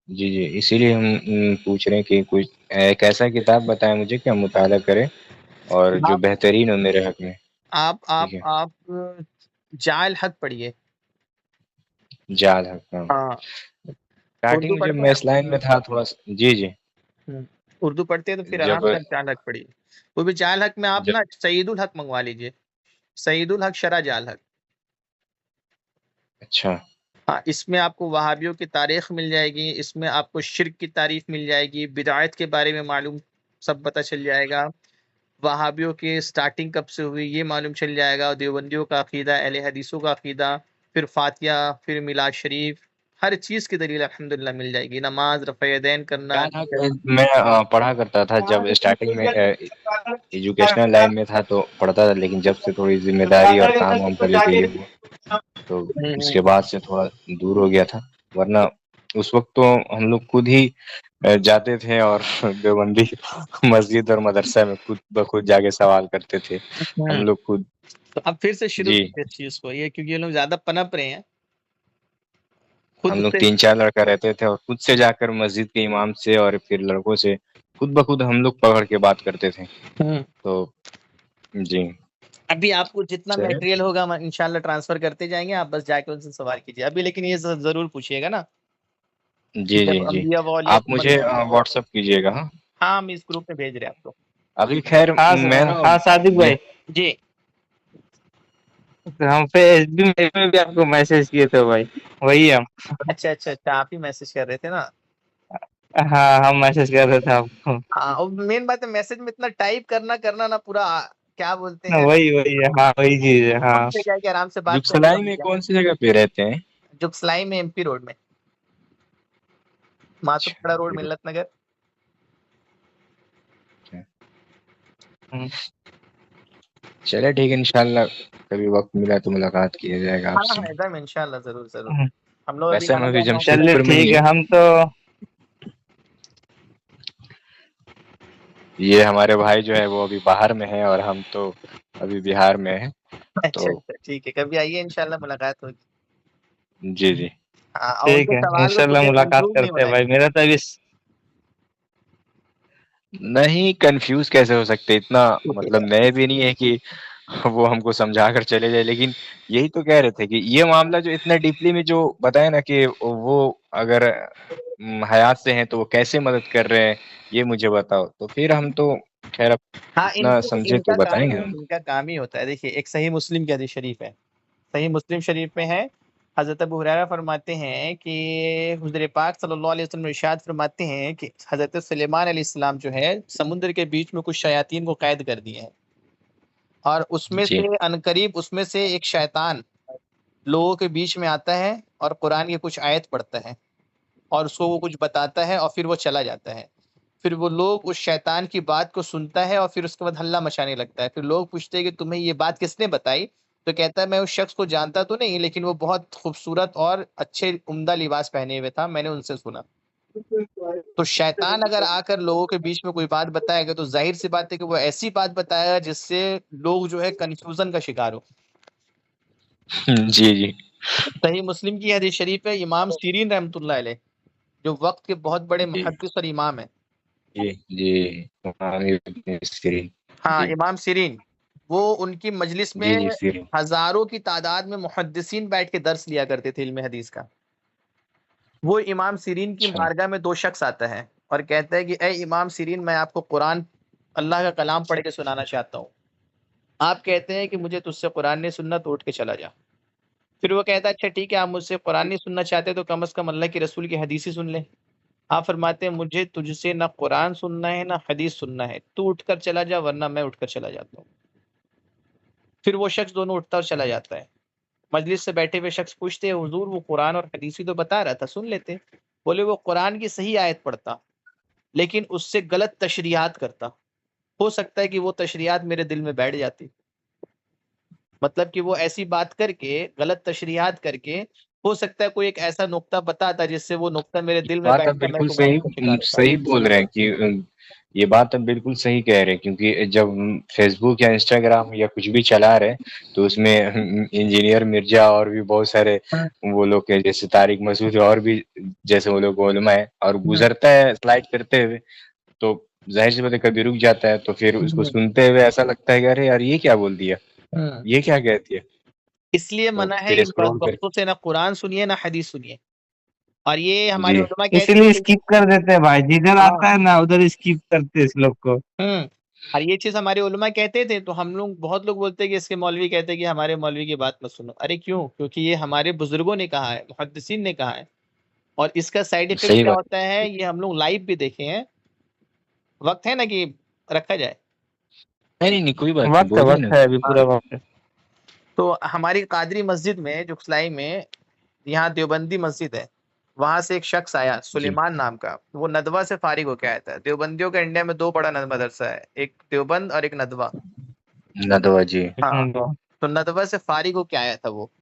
جی اسی لیے ہم پوچھ رہے ہیں کہ کچھ ایک ایسا کتاب بتائیں مجھے کہ ہم مطالعہ کریں اور جو بہترین ہو میرے حق میں۔ آپ ٹھیک ہے، جعل حق پڑھیے۔ جال حق، ہاں ہاں، اسٹارٹنگ اردو میں جب پڑھتے میں ہیں اس لائن میں تھا تھوڑا سا، جی اردو پڑھتے ہیں تو پھر جب آرام سے جعل حق پڑھیے۔ وہ بھی جعل حق میں آپ جب نا سعید الحق منگوا لیجئے، سعید الحق شرح جعل حق۔ اچھا ہاں، اس میں آپ کو وہابیوں کی تاریخ مل جائے گی، اس میں آپ کو شرک کی تعریف مل جائے گی، بدعت کے بارے میں معلوم سب پتہ چل جائے گا، وہابیوں کے سٹارٹنگ کب سے ہوئی یہ معلوم چل جائے گا، دیوبندیوں کا عقیدہ، اہل حدیثوں کا عقیدہ، پھر فاتحہ، پھر میلاد شریف، ہر چیز کی دلیل الحمدللہ مل جائے گی، نماز، رفع یدین کرنا۔ جال حق میں پڑھا کرتا تھا جب اسٹارٹنگ میں ایجوکیشنل لائن میں تھا تو پڑھتا تھا، لیکن جب سے تھوڑی ذمہ داری اور کام وام کا لیے یہ ہوا تو اس کے بعد سے تھوڑا دور ہو گیا تھا، ورنہ اس وقت تو ہم لوگ خود ہی جاتے تھے اور دیوبندی مسجد اور مدرسہ میں خود بخود جا کے سوال کرتے تھے ہم لوگ خود۔ تو اب پھر سے شروع جی کرتے اس چیز کو، یہ کیونکہ یہ لوگ زیادہ پنپ رہے ہیں خود ہم لوگ سے۔ 3-4 لڑکا رہتے تھے اور خود سے جا کر مسجد کے امام سے اور پھر لڑکوں سے خود بخود ہم لوگ پکڑ کے بات کرتے تھے، تو جی ابھی آپ کو جتنا چلے میٹیریل ہوگا ہم انشاءاللہ ٹرانسفر کرتے جائیں گے، آپ بس جا کے ان سے سوال کیجیے ابھی، لیکن یہ ضرور پوچھیے گا نا کہ جی جب انبیاء و اولیاء آپ کو مجھے مدد۔ واٹس ایپ کیجیے گا۔ ہاں ہاں، ہم اس گروپ میں بھیج رہے ہیں آپ کو۔ ابھی خیر ہاں میں نا ہاں صادق بھائی، جی ہم پہ ایس بی میں بھی آپ کو میسج کیے تھے بھائی، وہی ہم۔ اچھا، آپ ہی میسج کر رہے تھے نا؟ ہاں ہم میسج کر رہے تھے آپ کو۔ ہاں، مین بات ہے میسج میں اتنا ٹائپ کرنا نا پورا کیا بولتے ہیں، وہی ہاں وہی چیز ہے ہاں۔ وقت پہ جا کے آرام سے بات کرنے کا جکسلائی میں مل کون سی جگہ پہ رہتے ہیں؟ جائے۔ جکسلائی میں MP روڈ میں، ماسو پڑا روڈ، ملت نگر۔ چلے ٹھیک ہے، انشاءاللہ کبھی وقت ملا تو ملاقات کیا جائے گا آپ ہاں سے۔ ایک دم انشاءاللہ، ضرور ہم لوگ ابھی ویسے ہم ابھی جمشید چلیے پور میں ٹھیک ہی ہے، ہیں، ہم تو یہ ہمارے بھائی جو ہے وہ ابھی باہر میں ہے اور ہم تو ابھی بہار میں ہیں، تو اچھا ٹھیک ہے، کبھی آئیے انشاءاللہ ملاقات ہوگی۔ جی ہاں، اور ان ٹھیک کے ہے، سوال کو انشاءاللہ کبھی ملاقات منسوخ نہیں کرتے ہیں ہونا بھائی، چاہیے۔ میرا تو ابھی نہیں کنفیوز کیسے ہو سکتے، اتنا مطلب نئے بھی نہیں ہے کہ وہ ہم کو سمجھا کر چلے جائے، لیکن یہی تو کہہ رہے تھے کہ یہ معاملہ جو اتنا ڈیپلی میں جو بتایا نا کہ وہ اگر حیات سے ہیں تو وہ کیسے مدد کر رہے ہیں یہ مجھے بتاؤ، تو پھر ہم تو خیر اب ہاں، اتنا سمجھے تو بتائیں گے ہم۔ ان کا کام ہی ہوتا ہے۔ دیکھیے ایک صحیح مسلم کی حدیث شریف ہے، صحیح مسلم شریف میں ہے، حضرت ابو ہریرہ فرماتے ہیں کہ حضور پاک صلی اللہ علیہ وسلم ارشاد فرماتے ہیں کہ حضرت سلیمان علیہ السلام جو ہے سمندر کے بیچ میں کچھ شیاطین کو قید کر دیے ہیں، اور اس میں جی سے عنقریب اس میں سے ایک شیطان لوگوں کے بیچ میں آتا ہے اور قرآن کی کچھ آیت پڑھتا ہے اور اس کو وہ کچھ بتاتا ہے اور پھر وہ چلا جاتا ہے. پھر وہ لوگ اس شیطان کی بات کو سنتا ہے اور پھر اس کے بعد ہلہ مچانے لگتا ہے. پھر لوگ پوچھتے ہیں کہ تمہیں یہ بات کس نے بتائی؟ تو کہتا ہے میں اس شخص کو جانتا تو نہیں، لیکن وہ بہت خوبصورت اور اچھے عمدہ لباس پہنے ہوئے تھا، میں نے ان سے سنا. تو شیطان اگر آ کر لوگوں کے بیچ میں کوئی بات بتائے گا تو ظاہر سی بات ہے کہ وہ ایسی بات بتائے گا جس سے لوگ جو ہے کنفیوژن کا شکار ہو. جی جی صحیح مسلم کی حدیث شریف ہے، امام سیرین رحمۃ اللہ علیہ جو وقت کے بہت بڑے جی محدث اور امام ہیں. جی جی سیرین. ہاں جی امام سیرین، وہ ان کی مجلس میں جی جی سیرین. ہزاروں کی تعداد میں محدثین بیٹھ کے درس لیا کرتے تھے علم حدیث کا. وہ امام سیرین کی اچھا بارگاہ میں دو شخص آتا ہے اور کہتا ہے کہ اے امام سیرین، میں آپ کو قرآن اللہ کا کلام پڑھ کے سنانا چاہتا ہوں. آپ کہتے ہیں کہ مجھے تجھ سے قرآن نہیں سننا، تو اٹھ کے چلا جا. پھر وہ کہتا ہے اچھا ٹھیک ہے، آپ مجھ سے قرآن نہیں سننا چاہتے تو کم از کم اللہ کے رسول کی حدیث ہی سن لیں. آپ فرماتے ہیں مجھے تجھ سے نہ قرآن سننا ہے نہ حدیث سننا ہے، تو اٹھ کر چلا جا ورنہ میں اٹھ کر چلا جاتا ہوں. پھر وہ شخص دونوں اٹھتا اور چلا جاتا ہے. مجلس سے بیٹھے ہوئے شخص پوچھتے ہیں حضور وہ قرآن اور حدیث ہی تو بتا رہا تھا، سن لیتے. بولے وہ قرآن کی صحیح آیت پڑھتا لیکن اس سے غلط تشریحات کرتا، ہو سکتا ہے کہ وہ تشریحات میرے دل میں بیٹھ جاتی. مطلب کہ وہ ایسی بات کر کے غلط تشریحات کر کے ہو سکتا ہے کوئی ایک ایسا نقطہ بتاتا جس سے وہ نقطہ میرے دل میں بات آپ بیٹھتا، میں بالکل گمراہی کا شکار ہوتا. صحیح بول رہے ہیں کہ یہ بات آپ بالکل صحیح کہہ رہے ہیں، کیونکہ جب فیس بک یا انسٹاگرام یا کچھ بھی چلا رہے تو اس میں انجینئر مرزا اور بھی بہت سارے وہ لوگ ہیں جیسے طارق مسعود اور بھی جیسے وہ لوگ علماء ہے، اور گزرتا ہے سلائڈ کرتے ہوئے تو ظاہر سی بات ہے کبھی رک جاتا ہے، تو پھر اس کو سنتے ہوئے ایسا لگتا ہے کہ ارے یار یہ کیا بول دیا، یہ کیا کہتی ہے، اس لیے تو منع ہے پھر ان اسکرول کر وقتوں سے نہ قرآن سنیے نہ حدیث سنیے. اور یہ ہمارے جی علماء اسی کہتے لیے ہیں کہ اسکپ کر دیتے ہیں بھائی، جدھر ہاں آتا ہے نا ادھر اسکپ کرتے ہیں اس لوگ کو. اور یہ چیز ہمارے علماء کہتے تھے، تو ہم لوگ بہت لوگ بولتے ہیں کہ اس کے مولوی کہتے ہیں کہ ہمارے مولوی کی بات مت سنو. ارے کیوں؟ کیونکہ یہ ہمارے بزرگوں نے کہا ہے، محدثین نے کہا ہے، اور اس کا سائیڈ افیکٹ صحیح کیا بات. ہوتا ہے یہ ہم لوگ لائیو بھی دیکھے ہیں. وقت ہے نا کہ رکھا جائے. نہیں نہیں کوئی بات نہیں، وقت ہے، بولیے نا. وقت ہے، ابھی پورا وقت ہے. تو ہماری قادری مسجد میں جو کسلائی میں یہاں دیوبندی مسجد ہے، وہاں سے ایک شخص آیا جی سلیمان نام کا، وہ ندوہ سے فارغ ہو کے آیا تھا. دیوبندیوں کا انڈیا میں دو بڑا مدرسہ ہے، ایک دیوبند اور ایک ندوہ. ندوہ. جی ہاں تو ندوہ سے فارغ ہو کے آیا تھا وہ.